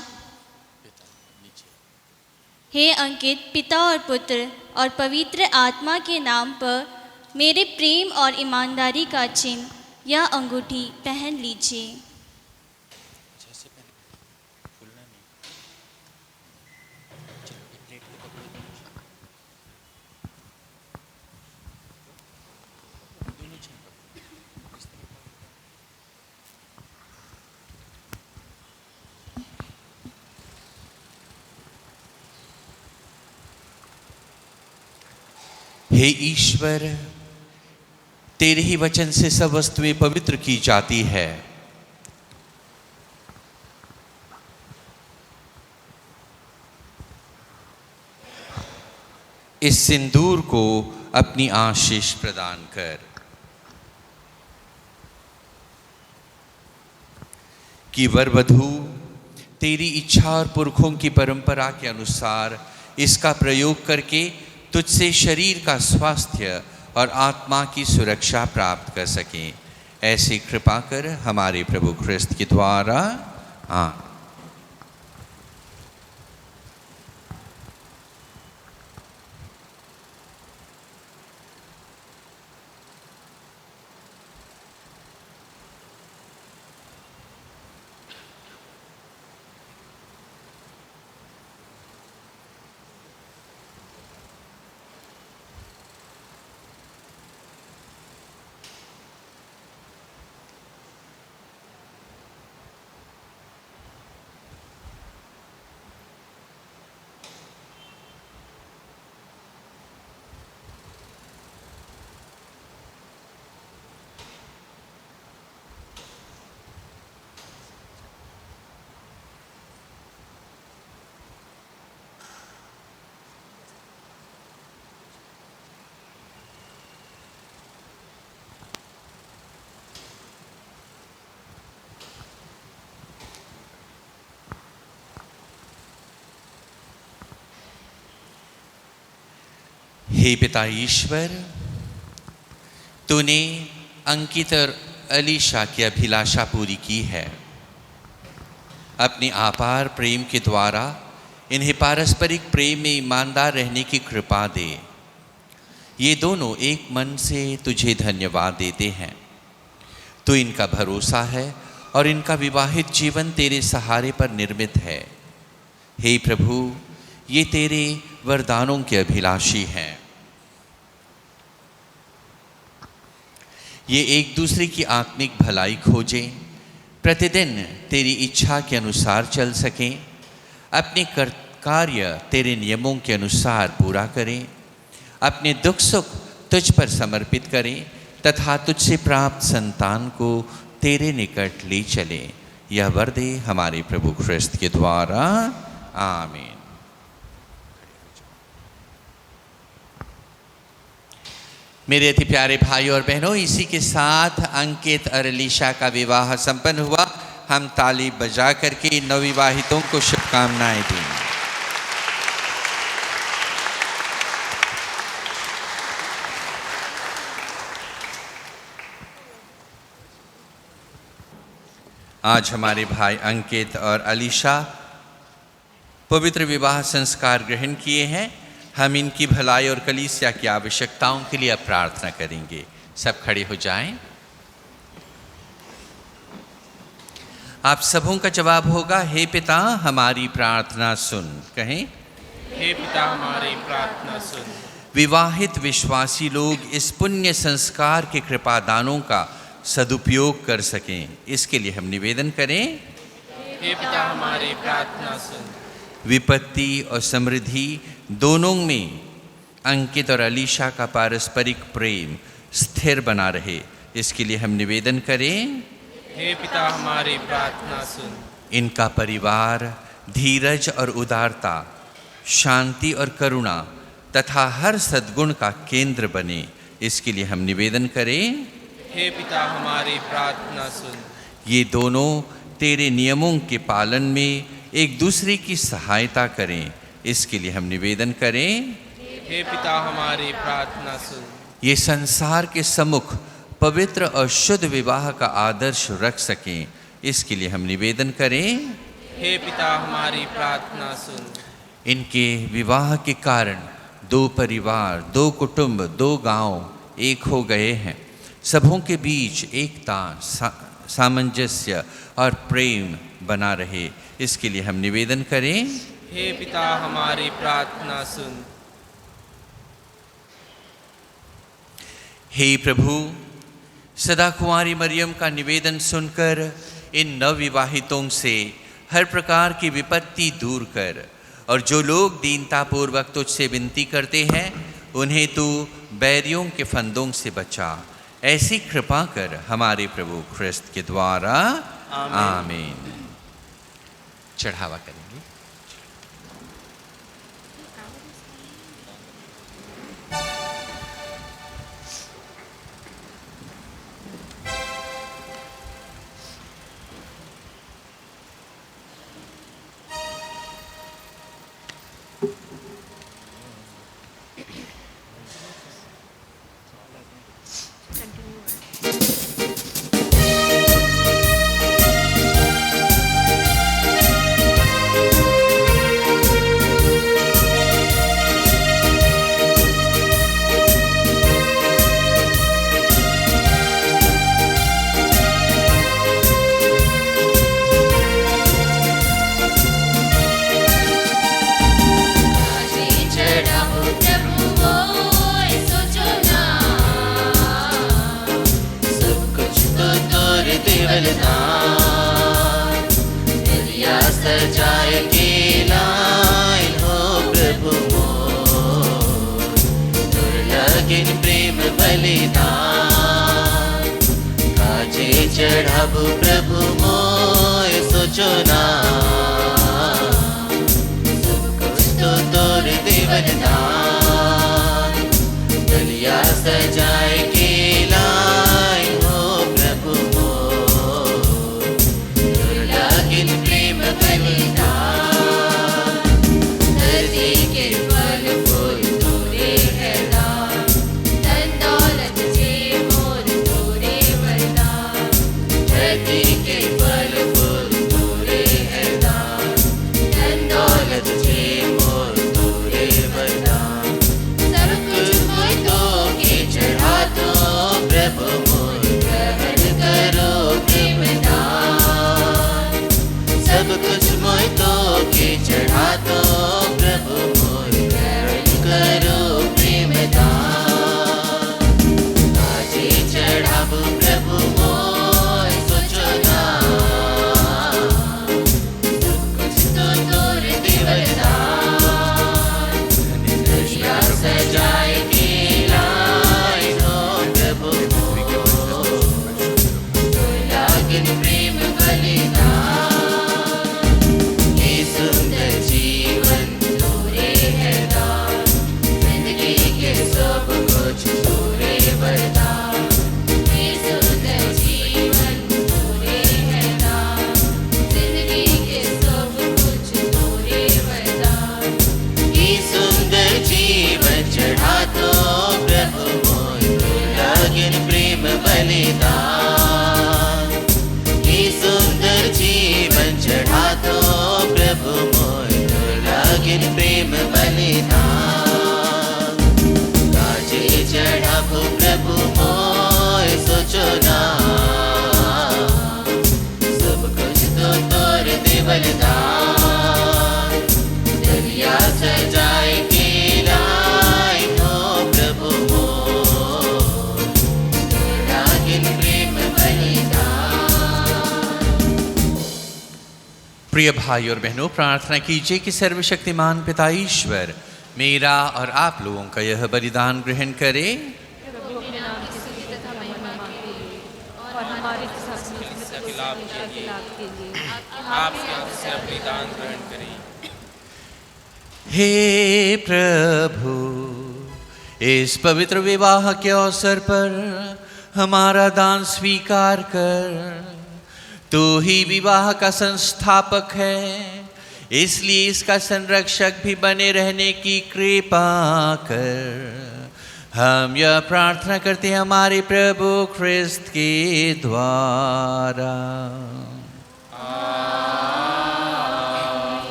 हे अंकित, पिता और पुत्र और पवित्र आत्मा के नाम पर मेरे प्रेम और ईमानदारी का चिन्ह या अंगूठी पहन लीजिए। हे ईश्वर, तेरे ही वचन से सब वस्तुएं पवित्र की जाती है। इस सिंदूर को अपनी आशीष प्रदान कर कि वर वधू तेरी इच्छा और पुरखों की परंपरा के अनुसार इसका प्रयोग करके तुझसे शरीर का स्वास्थ्य और आत्मा की सुरक्षा प्राप्त कर सकें। ऐसी कृपा कर हमारे प्रभु ख्रिस्त के द्वारा। हाँ। हे पिता ईश्वर, तूने अंकित और अलीशा की अभिलाषा पूरी की है। अपने आपार प्रेम के द्वारा इन्हें पारस्परिक प्रेम में ईमानदार रहने की कृपा दे। ये दोनों एक मन से तुझे धन्यवाद देते हैं। तू इनका भरोसा है और इनका विवाहित जीवन तेरे सहारे पर निर्मित है। हे प्रभु, ये तेरे वरदानों के अभिलाषी हैं। ये एक दूसरे की आत्मिक भलाई खोजें, प्रतिदिन तेरी इच्छा के अनुसार चल सकें, अपने कार्य तेरे नियमों के अनुसार पूरा करें, अपने दुख सुख तुझ पर समर्पित करें तथा तुझसे प्राप्त संतान को तेरे निकट ले चलें। यह वर दे हमारे प्रभु ख्रिस्त के द्वारा। आमीन। मेरे अति प्यारे भाइयों और बहनों, इसी के साथ अंकित और अलीशा का विवाह संपन्न हुआ। हम ताली बजा करके नवविवाहितों को शुभकामनाएं दें। आज हमारे भाई अंकित और अलीशा पवित्र विवाह संस्कार ग्रहण किए हैं। हम इनकी भलाई और कलीसिया की आवश्यकताओं के लिए प्रार्थना करेंगे। सब खड़े हो जाएं। आप सबों का जवाब होगा, हे पिता हमारी प्रार्थना सुन। कहें, हे पिता हमारी प्रार्थना सुन। विवाहित विश्वासी लोग इस पुण्य संस्कार के कृपादानों का सदुपयोग कर सकें, इसके लिए हम निवेदन करें। हे पिता हमारी प्रार्थना सुन। विपत्ति और समृद्धि दोनों में अंकित और अलीशा का पारस्परिक प्रेम स्थिर बना रहे, इसके लिए हम निवेदन करें। हे पिता हमारी प्रार्थना सुन। इनका परिवार धीरज और उदारता, शांति और करुणा तथा हर सद्गुण का केंद्र बने, इसके लिए हम निवेदन करें। हे पिता हमारी प्रार्थना सुन। ये दोनों तेरे नियमों के पालन में एक दूसरे की सहायता करें, इसके लिए हम निवेदन करें। हे पिता हमारी प्रार्थना सुन। ये संसार के सम्मुख पवित्र और शुद्ध विवाह का आदर्श रख सकें, इसके लिए हम निवेदन करें। हे पिता हमारी प्रार्थना सुन। इनके विवाह के कारण दो परिवार, दो कुटुंब, दो गांव एक हो गए हैं। सबों के बीच एकता, सामंजस्य और प्रेम बना रहे, इसके लिए हम निवेदन करें। हे पिता हमारी प्रार्थना सुन। हे प्रभु, सदा कुंवारी मरियम का निवेदन सुनकर इन नवविवाहितों से हर प्रकार की विपत्ति दूर कर, और जो लोग दीनतापूर्वक तुझसे विनती करते हैं उन्हें तू बैरियों के फंदों से बचा। ऐसी कृपा कर हमारे प्रभु ख्रिस्त के द्वारा। आमीन। चढ़ावा करेंगे। चढ़ाबू प्रभु मोय सोचो ना, सब कुछ तो तोर देवन दान। दलिया सजाए के लाए हो प्रभु मोय, तोर लागिन प्रेम बलिदान। धरती के फल फूल तोरे है दान, धन दौलत जे मोर तोरे वरदान। धरती के फल फूल तोरे है दान, धन दौलत जे मोर तोरे वरदान। सब कुछ मोय तो के चढ़ा दो प्रभु मोय, ग्रहण करो प्रेम दान। सब कुछ मोय तो के चढ़ा दो प्रभु मोय, ग्रहण करो प्रेम दान। आजे चढ़ाबू प्रभु मोय सोचो ना, प्रिय भाई और बहनों, प्रार्थना कीजिए कि सर्वशक्तिमान पिता ईश्वर मेरा और आप लोगों का यह बलिदान ग्रहण करे और हमारे लाभ के लिए आपके हाथ से अपनी दान ग्रहण करें। हे प्रभु, इस पवित्र विवाह के अवसर पर हमारा दान स्वीकार कर। तू ही विवाह का संस्थापक है, इसलिए इसका संरक्षक भी बने रहने की कृपा कर। हम यह प्रार्थना करते हैं हमारे प्रभु ख्रिस्त के द्वारा।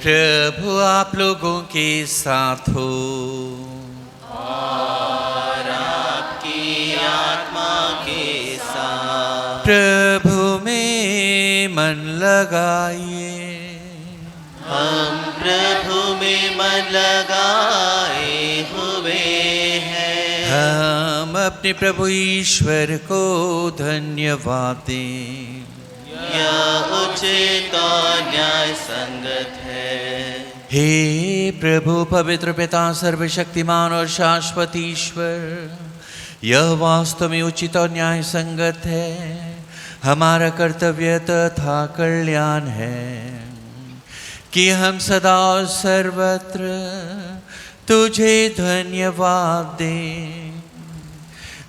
प्रभु आप लोगों के साथ हो और आपकी आत्मा के साथ। प्रभु में मन लगाइए। हम प्रभु में मन लगाए हुए हैं। हम अपने प्रभु ईश्वर को धन्यवाद दें। यह उचित और न्याय संगत है। हे प्रभु पवित्र पिता सर्वशक्तिमान और शाश्वत ईश्वर, यह वास्तव में उचित और न्याय संगत है, हमारा कर्तव्य तथा कल्याण है कि हम सदा और सर्वत्र तुझे धन्यवाद दें।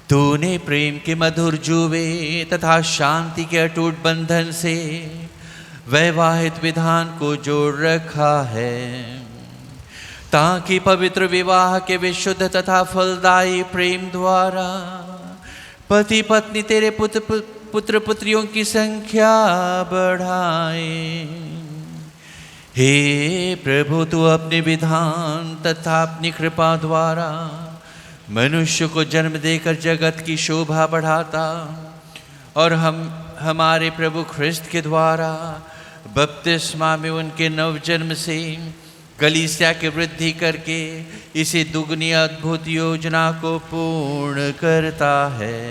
तूने प्रेम के मधुर जुए तथा शांति के अटूट बंधन से वैवाहिक विधान को जोड़ रखा है, ताकि पवित्र विवाह के विशुद्ध तथा फलदायी प्रेम द्वारा पति पत्नी तेरे पुत्र पुत्रियों की संख्या बढ़ाए। हे प्रभु, तू अपने विधान तथा अपनी कृपा द्वारा मनुष्य को जन्म देकर जगत की शोभा बढ़ाता और हमारे प्रभु ख्रिस्त के द्वारा बपतिस्मा में उनके नवजन्म से कलीसिया की वृद्धि करके इसे दुगनी अद्भुत योजना को पूर्ण करता है।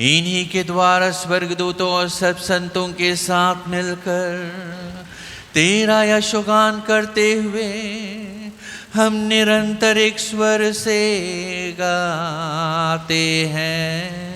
इन्हीं के द्वारा स्वर्गदूतों और सब संतों के साथ मिलकर तेरा यशोगान करते हुए हम निरंतर एक स्वर से गाते हैं।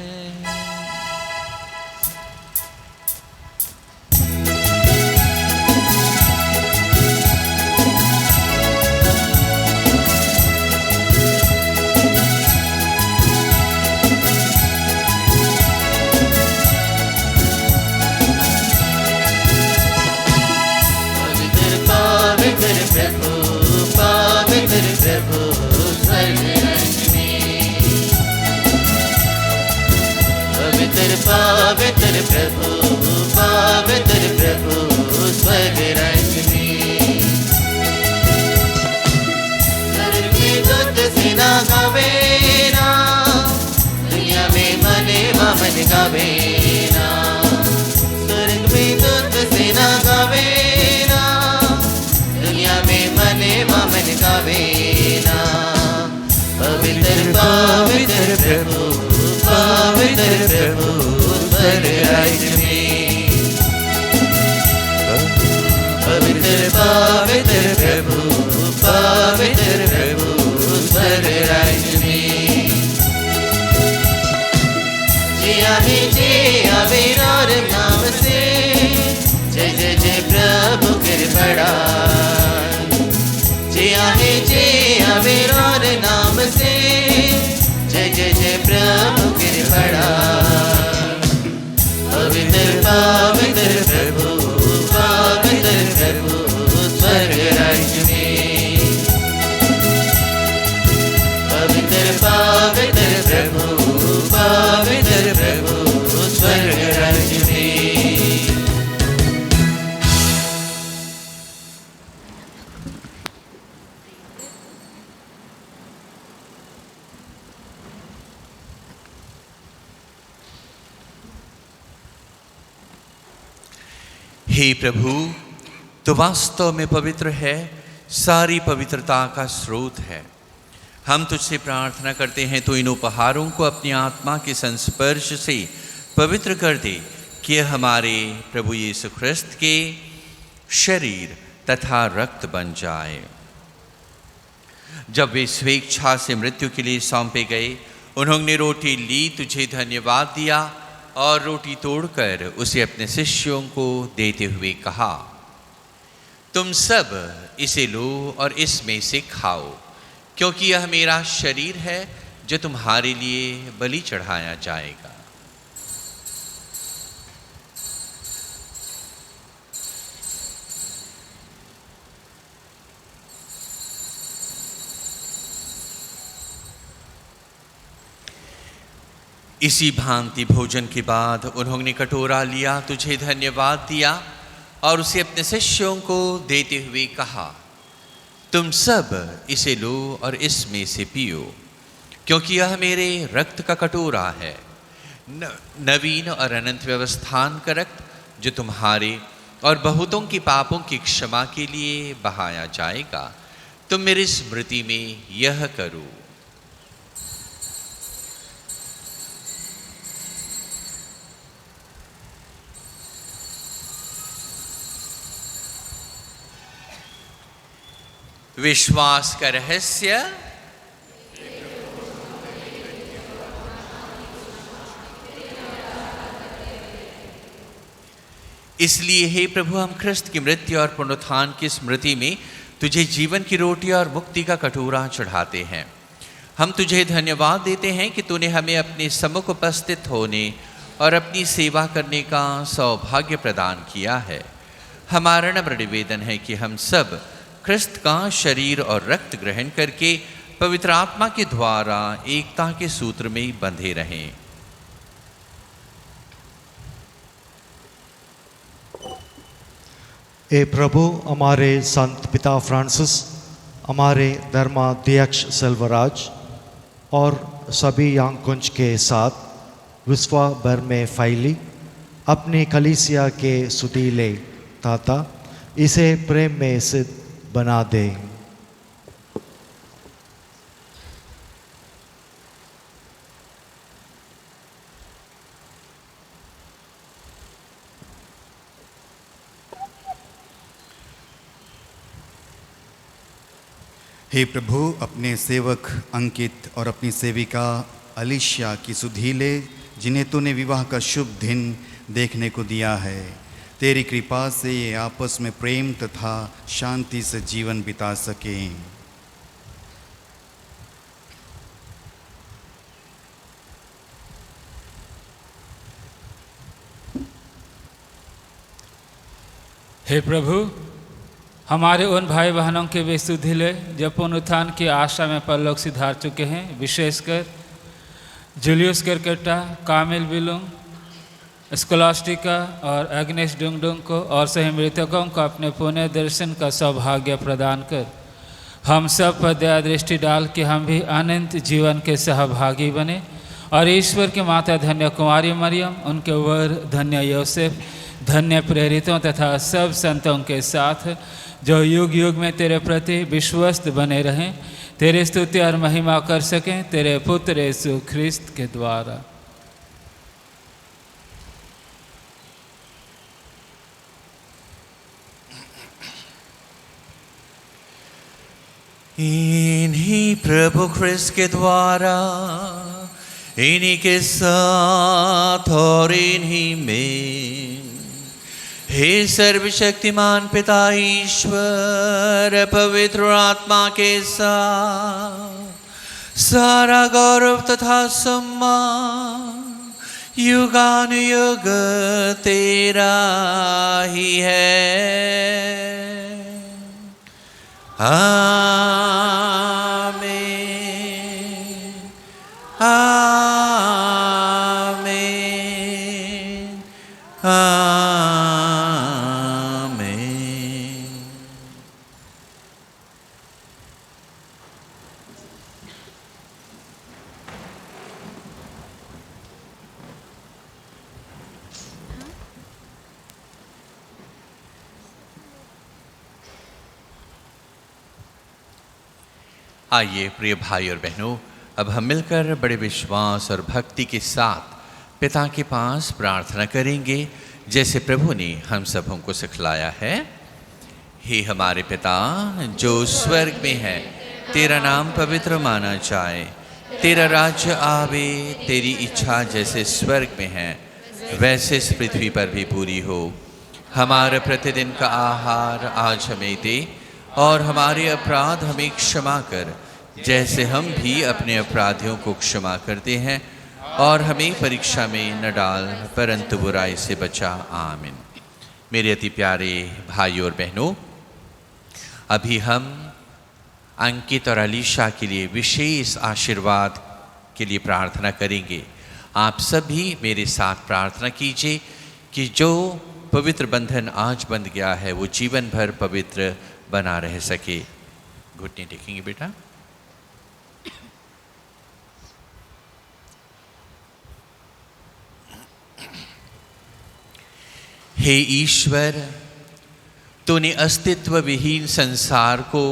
पवित्र प्रभु, पवित्र प्रभु स्वर्ग राज्य में। स्वर्ग में दूत सेना गावे ना, दुनिया में मने वामन गावे ना। स्वर्ग में दूत सेना गावे ना, दुनिया में मने वामन गावे ना। पवित्र पवित्र प्रभु, पवित्र प्रभु स्वर्ग राज्य में। पवित्र पवित्र प्रभु, पवित्र प्रभु स्वर्ग राज्य में। जिया ही जिया विरार नाम से, जय जय जय प्रभु कृपड़ा। जिया ही जिया विरार नाम से, जय जय जय प्रभु कृपड़ा। पवित्र पवित्र प्रभु, पवित्र प्रभु स्वर्ग राज्य में। पवित्र पवित्र प्रभु, पवित्र प्रभु स्वर्ग राज्य में। हे प्रभु, तो वास्तव में पवित्र है, सारी पवित्रता का स्रोत है। हम तुझसे प्रार्थना करते हैं तो इन उपहारों को अपनी आत्मा के संस्पर्श से पवित्र कर दे, कि यह हमारे प्रभु यीशु ख्रिस्त के शरीर तथा रक्त बन जाए। जब वे स्वेच्छा से मृत्यु के लिए सौंपे गए, उन्होंने रोटी ली, तुझे धन्यवाद दिया और रोटी तोड़कर उसे अपने शिष्यों को देते हुए कहा, तुम सब इसे लो और इसमें से खाओ, क्योंकि यह मेरा शरीर है जो तुम्हारे लिए बलि चढ़ाया जाएगा। इसी भांति भोजन के बाद उन्होंने कटोरा लिया, तुझे धन्यवाद दिया और उसे अपने शिष्यों को देते हुए कहा, तुम सब इसे लो और इसमें से पियो, क्योंकि यह मेरे रक्त का कटोरा है, नवीन और अनंत व्यवस्थान का रक्त, जो तुम्हारे और बहुतों के पापों की क्षमा के लिए बहाया जाएगा। तुम मेरी स्मृति में यह करो। विश्वास का रहस्य। इसलिए हे प्रभु, हम ख्रिस्त की मृत्यु और पुनरुत्थान की स्मृति में तुझे जीवन की रोटी और मुक्ति का कटोरा चढ़ाते हैं। हम तुझे धन्यवाद देते हैं कि तूने हमें अपने सम्मुख उपस्थित होने और अपनी सेवा करने का सौभाग्य प्रदान किया है। हमारा नम्र निवेदन है कि हम सब ख्रिस्त का शरीर और रक्त ग्रहण करके पवित्र आत्मा के द्वारा एकता के सूत्र में बंधे रहें। ए प्रभु, हमारे संत पिता फ्रांसिस, हमारे धर्माध्यक्ष सेल्वराज और सभी यांकुंज के साथ विश्व भर में फैली अपनी कलीसिया के सुतीले ताता इसे प्रेम में सिद्ध बना दे। हे प्रभु, अपने सेवक अंकित और अपनी सेविका अलिशिया की सुधीले, जिन्हें तूने विवाह का शुभ दिन देखने को दिया है, तेरी कृपा से ये आपस में प्रेम तथा शांति से जीवन बिता सकें। हे प्रभु, हमारे उन भाई बहनों के वे सुधीले जो पुनरुत्थान की आशा में परलोक सिधार चुके हैं, विशेषकर जूलियस करकट्टा, कामिल बिलुंग, स्कोलास्टिका और एग्नेस डुंगडुंग को और सही मृतकों को अपने पुण्य दर्शन का सौभाग्य प्रदान कर हम सब पर दया दृष्टि डाल के हम भी अनंत जीवन के सहभागी बने और ईश्वर की माता धन्य कुमारी मरियम, उनके वर धन्य योसेफ, धन्य प्रेरितों तथा सब संतों के साथ जो युग युग में तेरे प्रति विश्वस्त बने रहें, तेरे स्तुति और महिमा कर सकें, तेरे पुत्र यीशु ख्रिस्त के द्वारा। इन्हीं प्रभु ख्रिस्त के द्वारा, इन्हीं के साथ और इन्हीं में, हे सर्वशक्तिमान पिता ईश्वर, पवित्र आत्मा के साथ सारा गौरव तथा सम्मान युगानुयुग तेरा ही है। आमीन, आमीन, आमीन। आइए प्रिय भाई और बहनों, अब हम मिलकर बड़े विश्वास और भक्ति के साथ पिता के पास प्रार्थना करेंगे जैसे प्रभु ने हम सबों को सिखलाया है। हे हमारे पिता जो स्वर्ग में है, तेरा नाम पवित्र माना जाए, तेरा राज्य आवे, तेरी इच्छा जैसे स्वर्ग में है वैसे इस पृथ्वी पर भी पूरी हो। हमारा प्रतिदिन का आहार आज हमें दे, और हमारे अपराध हमें क्षमा कर जैसे हम भी अपने अपराधियों को क्षमा करते हैं, और हमें परीक्षा में न डाल परंतु बुराई से बचा। आमीन। मेरे अति प्यारे भाइयों और बहनों, अभी हम अंकित और अलीशा के लिए विशेष आशीर्वाद के लिए प्रार्थना करेंगे। आप सभी मेरे साथ प्रार्थना कीजिए कि जो पवित्र बंधन आज बंध गया है वो जीवन भर पवित्र बना रह सके। घुटने टेकेंगे बेटा। हे ईश्वर, तूने अस्तित्व विहीन संसार को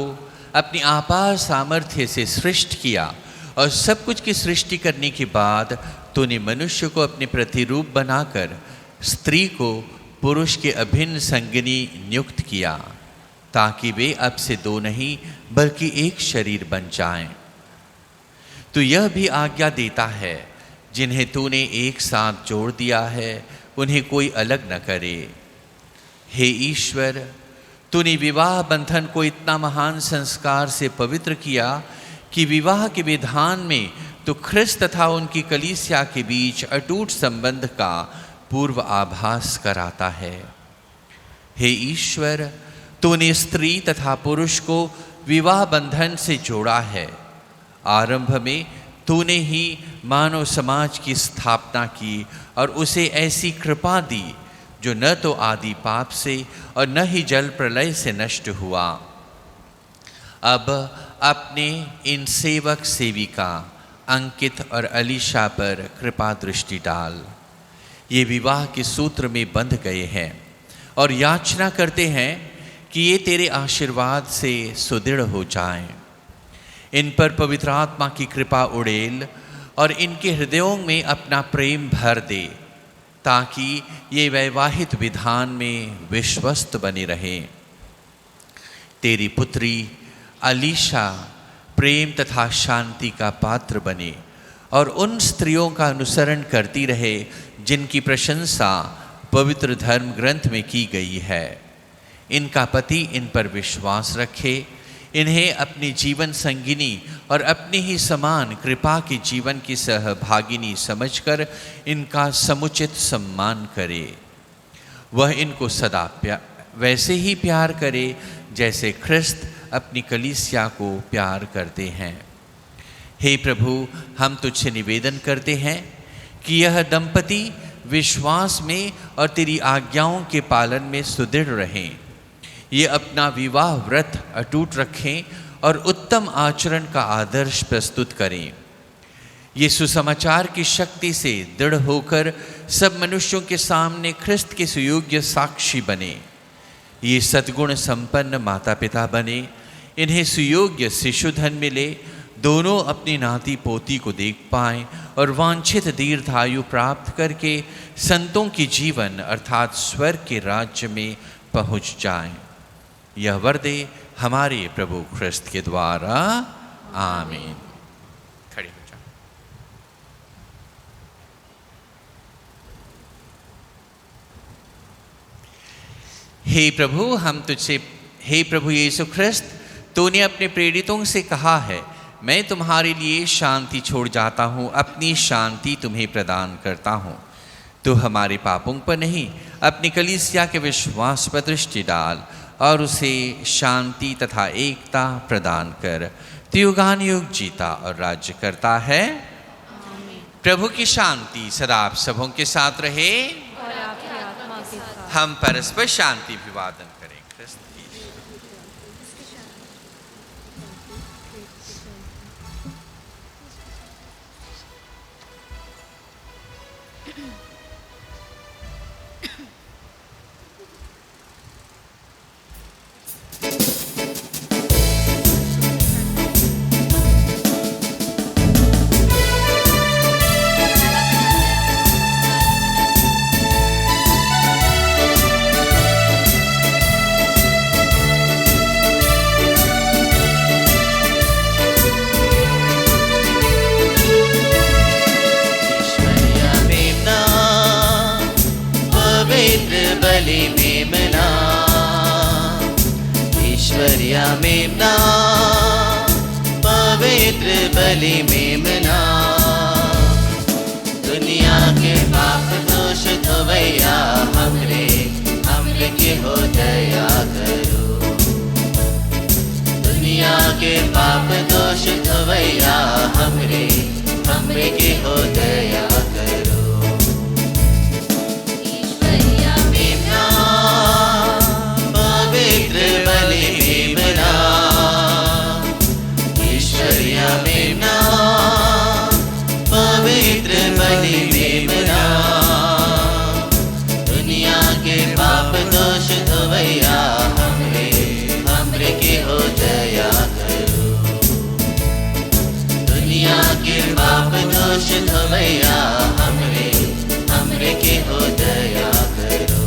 अपनी अपार सामर्थ्य से सृष्ट किया, और सब कुछ की सृष्टि करने के बाद तूने मनुष्य को अपने प्रतिरूप बनाकर स्त्री को पुरुष के अभिन्न संगिनी नियुक्त किया, ताकि वे अब से दो नहीं बल्कि एक शरीर बन जाएं। तू यह भी आज्ञा देता है, जिन्हें तूने एक साथ जोड़ दिया है उन्हें कोई अलग न करे। हे ईश्वर, तूने विवाह बंधन को इतना महान संस्कार से पवित्र किया कि विवाह के विधान में तो ख्रिस्त तथा उनकी कलीसिया के बीच अटूट संबंध का पूर्व आभास कराता है। हे ईश्वर, तूने स्त्री तथा पुरुष को विवाह बंधन से जोड़ा है। आरंभ में तूने ही मानव समाज की स्थापना की और उसे ऐसी कृपा दी जो न तो आदि पाप से और न ही जल प्रलय से नष्ट हुआ। अब अपने इन सेवक सेविका अंकित और अलीशा पर कृपा दृष्टि डाल। ये विवाह के सूत्र में बंध गए हैं और याचना करते हैं कि ये तेरे आशीर्वाद से सुदृढ़ हो जाएं। इन पर पवित्र आत्मा की कृपा उड़ेल और इनके हृदयों में अपना प्रेम भर दे, ताकि ये वैवाहिक विधान में विश्वस्त बने रहें। तेरी पुत्री अलीशा प्रेम तथा शांति का पात्र बने और उन स्त्रियों का अनुसरण करती रहे जिनकी प्रशंसा पवित्र धर्म ग्रंथ में की गई है। इनका पति इन पर विश्वास रखे, इन्हें अपनी जीवन संगिनी और अपनी ही समान कृपा के जीवन की सहभागिनी समझकर इनका समुचित सम्मान करे। वह इनको सदा वैसे ही प्यार करे जैसे ख्रिस्त अपनी कलीसिया को प्यार करते हैं। हे प्रभु, हम तुझसे निवेदन करते हैं कि यह दंपति विश्वास में और तेरी आज्ञाओं के पालन में सुदृढ़ रहें। ये अपना विवाह व्रत अटूट रखें और उत्तम आचरण का आदर्श प्रस्तुत करें। ये सुसमाचार की शक्ति से दृढ़ होकर सब मनुष्यों के सामने ख्रिस्त के सुयोग्य साक्षी बने। ये सद्गुण संपन्न माता पिता बने, इन्हें सुयोग्य शिशुधन मिले, दोनों अपनी नाती पोती को देख पाएं और वांछित दीर्घायु प्राप्त करके संतों की जीवन अर्थात स्वर्ग के राज्य में पहुँच जाएं। यह वर दे हमारे प्रभु ख्रिस्त के द्वारा। आमीन। खड़े हो जाओ। हे प्रभु, हम तुझसे, हे प्रभु यीशु ख्रिस्त, तूने अपने प्रेरितों से कहा है, मैं तुम्हारे लिए शांति छोड़ जाता हूँ, अपनी शांति तुम्हें प्रदान करता हूँ। तो हमारे पापों पर नहीं, अपनी कलीसिया के विश्वास पर दृष्टि डाल और उसे शांति तथा एकता प्रदान कर। तू युगानुयुग जीता और राज्य करता है। प्रभु की शांति सदा आप सबों के साथ रहे और आपकी आत्मा के साथ। हम परस्पर शांति अभिवादन करें। ख्रिस्त की बलि मेमना, ईश्वर्या मेमना, पवित्र बलि मेमना। दुनिया के पाप दोष धोवैया हमरे के हो दया करो। दुनिया के पाप दोष धोवैया हमरे के हो दया करो। ईश्वरिया मेमना, पवित्र बलि मेमना, ईश्वरिया मेमना, पवित्र बलि मेमना। दुनिया के पाप दोष धोवैया हमरे के हो दया करो। दुनिया के पाप दोष धोवैया हमरे के हो दया करो।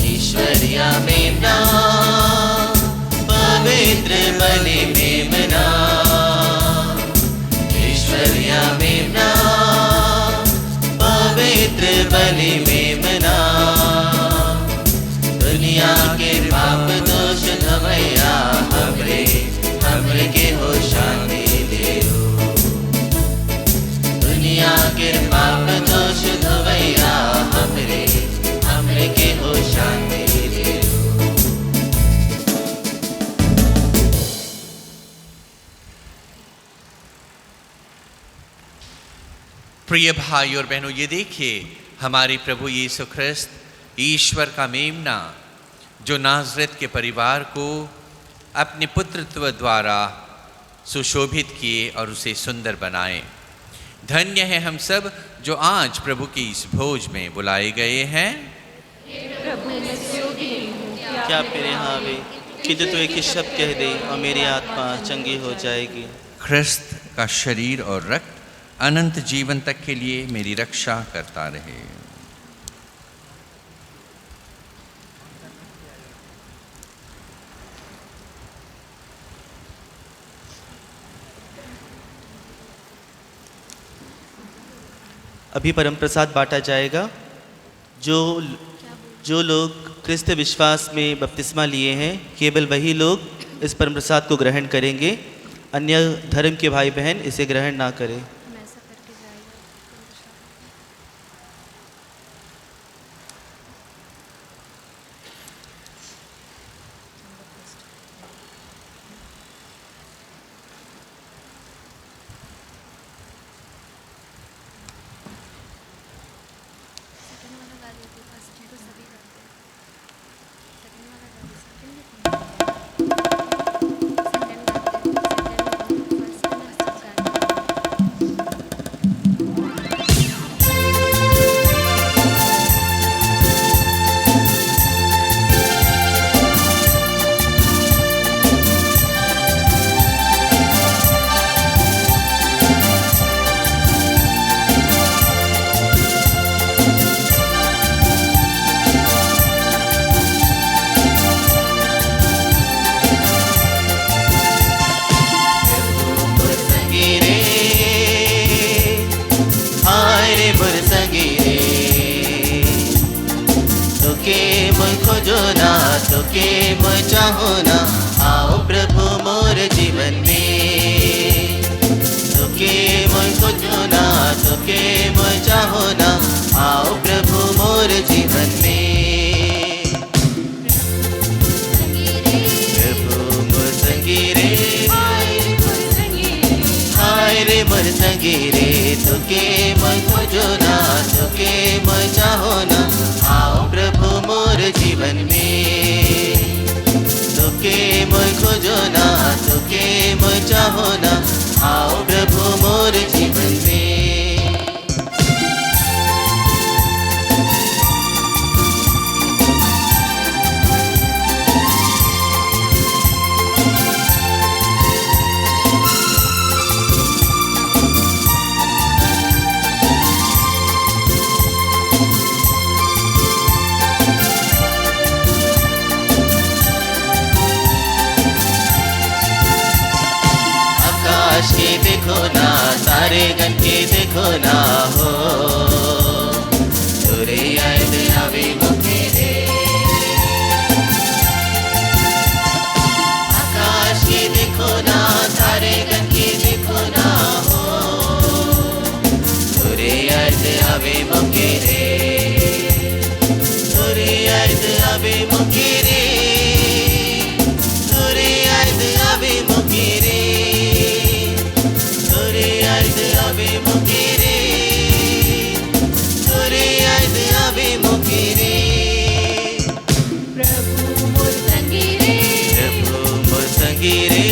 ईश्वरिया मेमना, पवित्र बलि मेमना, ईश्वरिया मेमना, पवित्र बलि मेमना। दुनिया के पाप दोष धोवैया हमरे के हो शांति देओ। दुनिया के पाप दोष धोवैया हमरे के हो शांति देओ। प्रिय भाई और बहनों, ये देखिए हमारे प्रभु यीशु ख्रिस्त ईश्वर का मेमना, जो नाज़रेत के परिवार को अपने पुत्रत्व द्वारा सुशोभित किए और उसे सुंदर बनाए। धन्य है हम सब जो आज प्रभु की इस भोज में बुलाए गए हैं। क्या मेरे यहाँ वे कि तू एक शब्द कह दे और मेरी आत्मा चंगी हो जाएगी। ख्रिस्त का शरीर और रक्त अनंत जीवन तक के लिए मेरी रक्षा करता रहे। अभी परम प्रसाद बांटा जाएगा। जो लोग क्रिस्त विश्वास में बपतिस्मा लिए हैं, केवल वही लोग इस परम प्रसाद को ग्रहण करेंगे। अन्य धर्म के भाई बहन इसे ग्रहण ना करें। के मैं चाहो ना, आओ प्रभु मोर जीवन में। तुके मैं खोजो ना, तुके मैं चाहो ना, आओ प्रभु मोर जीवन में। प्रभु मोर संगी रे, हाय रे मोर संगी रे। तुके मैं खोजो ना, तुके मैं चाहो ना, आओ प्रभु मोर जीवन में। तुके मैं खोजो ना, तुके मैं चाहो ना, आओ प्रभु मोर जीवन में। आकाश के देखो ना, सारे गण के देखो ना हो, तुरे याद आवे मुकेरे तुरी आयद अबे मुकेरे तुरी आयद अबे मुकेरे तुरी आयद अबे मुकेरे तुरी आयद अबे मुकेरे प्रभु मोर संगी रे प्रभु मोर संगी रे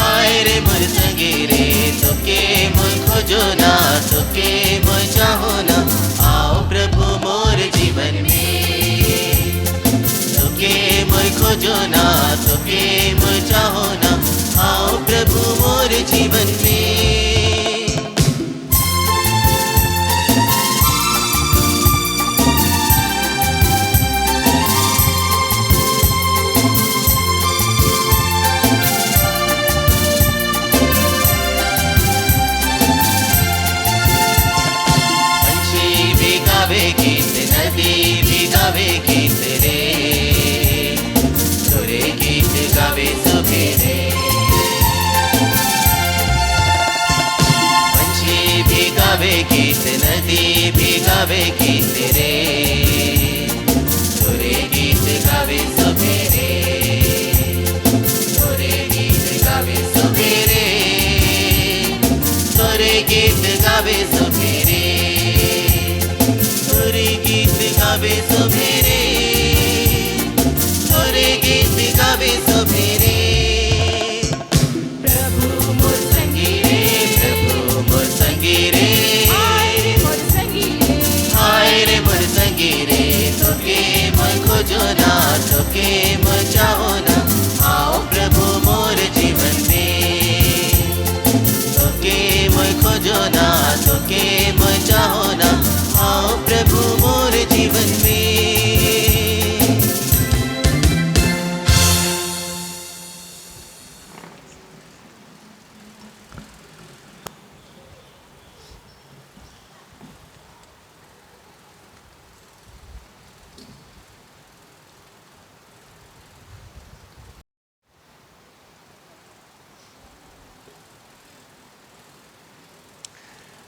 आए रे मोर संगी रे तुके मोय खोजो ना तुके मोय चाहो ना आओ प्रभु मोर जीवन में तुके मोय खोजो ना तुके मोय चाहो ना आओ प्रभु मोर जीवन में गीत नदी भी गावे गीत रे तोरे गीत गावे सुबेरे पंछी भी गावे गीत नदी भी गावे गीत रे तोरे गीत गावे सुबेरे तोरे गीत गावे सुबेरे तोरे गीत गावे सुबेरे तोरे गीत गावे सुबेरे तोरे गीत गावे सुबेरे प्रभु मोर संगी रे प्रभु मोर संगी रे आए रे मोर संगी रे आए रे मोर संगी रे तुके मोय खोजो ना तुके मोय चाहो ना आओ प्रभु मोर जीवन में तुके मोय खोजो ना तुके मोय चाहो ना आओ प्रभु मोर जीवन में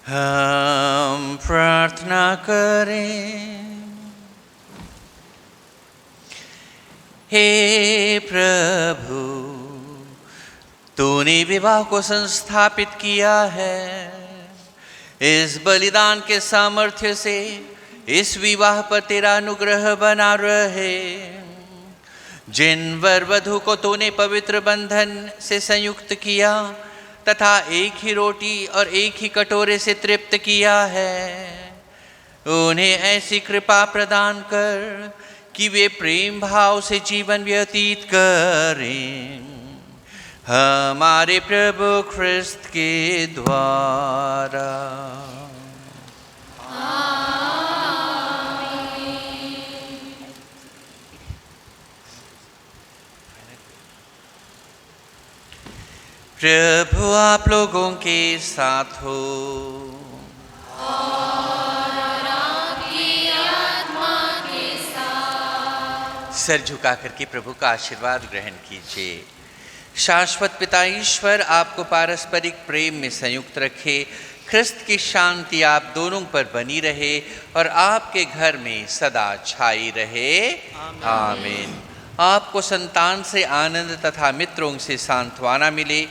हम प्रार्थना करें। हे प्रभु, तूने विवाह को संस्थापित किया है। इस बलिदान के सामर्थ्य से इस विवाह पर तेरा अनुग्रह बना रहे। जिन वर वधु को तूने पवित्र बंधन से संयुक्त किया तथा एक ही रोटी और एक ही कटोरे से तृप्त किया है, उन्हें ऐसी कृपा प्रदान कर कि वे प्रेम भाव से जीवन व्यतीत करें, हमारे प्रभु ख्रिस्त के द्वारा। प्रभु आप लोगों के साथ हो। और आपकी आत्मा के साथ। सर झुका करके प्रभु का आशीर्वाद ग्रहण कीजिए। शाश्वत पिता ईश्वर आपको पारस्परिक प्रेम में संयुक्त रखे। ख्रिस्त की शांति आप दोनों पर बनी रहे और आपके घर में सदा छाई रहे। आमीन। आपको संतान से आनंद तथा मित्रों से सांत्वना मिले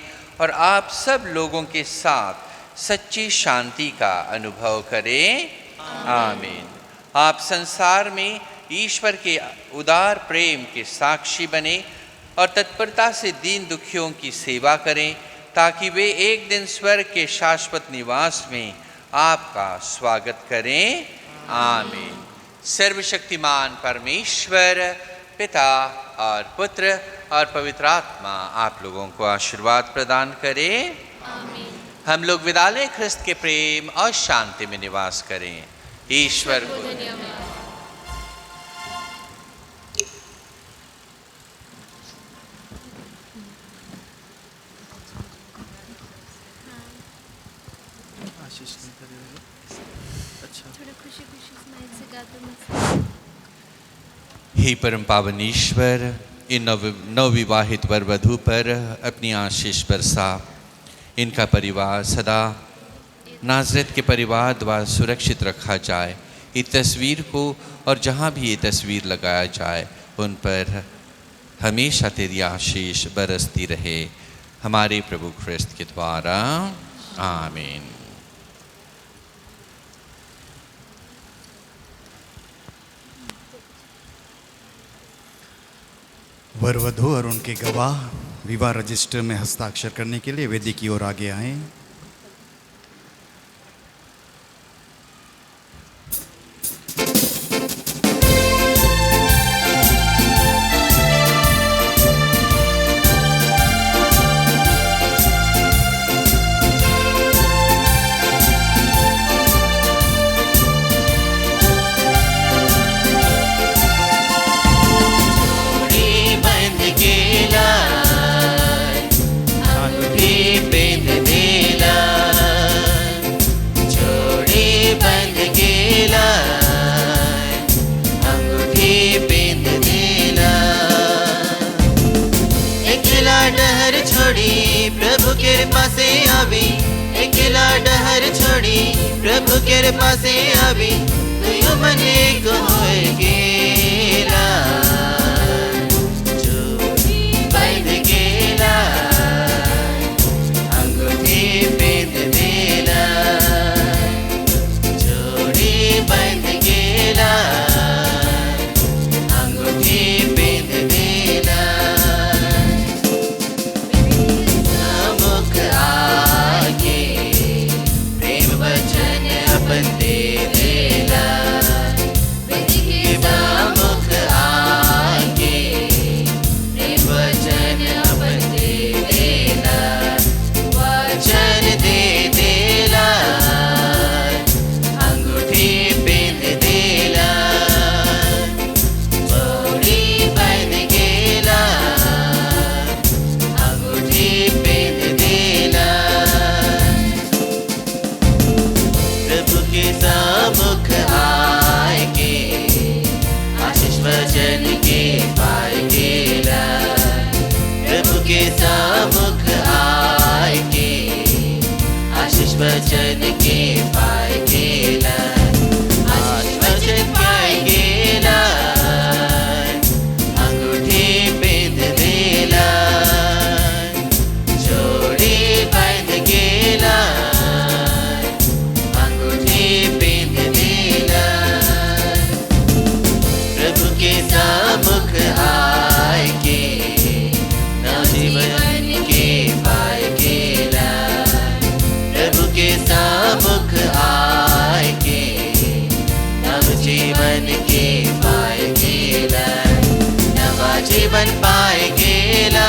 और आप सब लोगों के साथ सच्ची शांति का अनुभव करें। आमीन। आप संसार में ईश्वर के उदार प्रेम के साक्षी बने और तत्परता से दीन दुखियों की सेवा करें, ताकि वे एक दिन स्वर्ग के शाश्वत निवास में आपका स्वागत करें। आमीन। सर्वशक्तिमान परमेश्वर पिता और पुत्र और पवित्र आत्मा आप लोगों को आशीर्वाद प्रदान करे। आमीन। हम लोग विदा लें, ख्रिस्त के प्रेम और शांति में निवास करें। ईश्वर को धन्यवाद। हे परम पावन ईश्वर, इन नवविवाहित वर वधू पर अपनी आशीष बरसा। इनका परिवार सदा नाज़रेत के परिवार द्वारा सुरक्षित रखा जाए। इस तस्वीर को और जहाँ भी ये तस्वीर लगाया जाए उन पर हमेशा तेरी आशीष बरसती रहे, हमारे प्रभु ख्रिस्त के द्वारा, आमीन। वर वधू और उनके गवाह विवाह रजिस्टर में हस्ताक्षर करने के लिए वेदी की ओर आगे आएं। प्रभु के पासे आवी, अकेला डहर छोड़ी प्रभु के पासे आवी, तू मने को होए गेला, चोरी बंध गेला, अंगूठी पहन देला, चोरी बंध गेला, अंगूठी पहन देला, वचन के पाए गेला, आशीष वचन पाए गेला, अंगूठी पहन देला, जोड़ी बांध गेला, अंगूठी पहन देला, प्रभु के सम्मुख आए के नवजीवन के पाए गेला, के सम्मुख आए के नव जीवन के पाए गेला, नवा जीवन पाए गेला,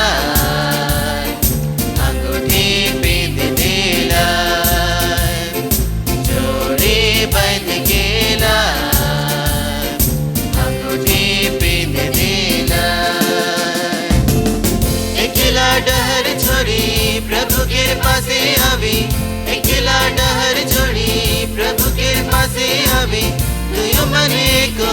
अंगूठी पहन देला, जोड़ी बंध गेला, अंगूठी पहन देला, अकेला डहर छोड़ी प्रभु के पासे आवी, अकेला डहर छोड़ी प्रभु के पासे आवी, तू मने को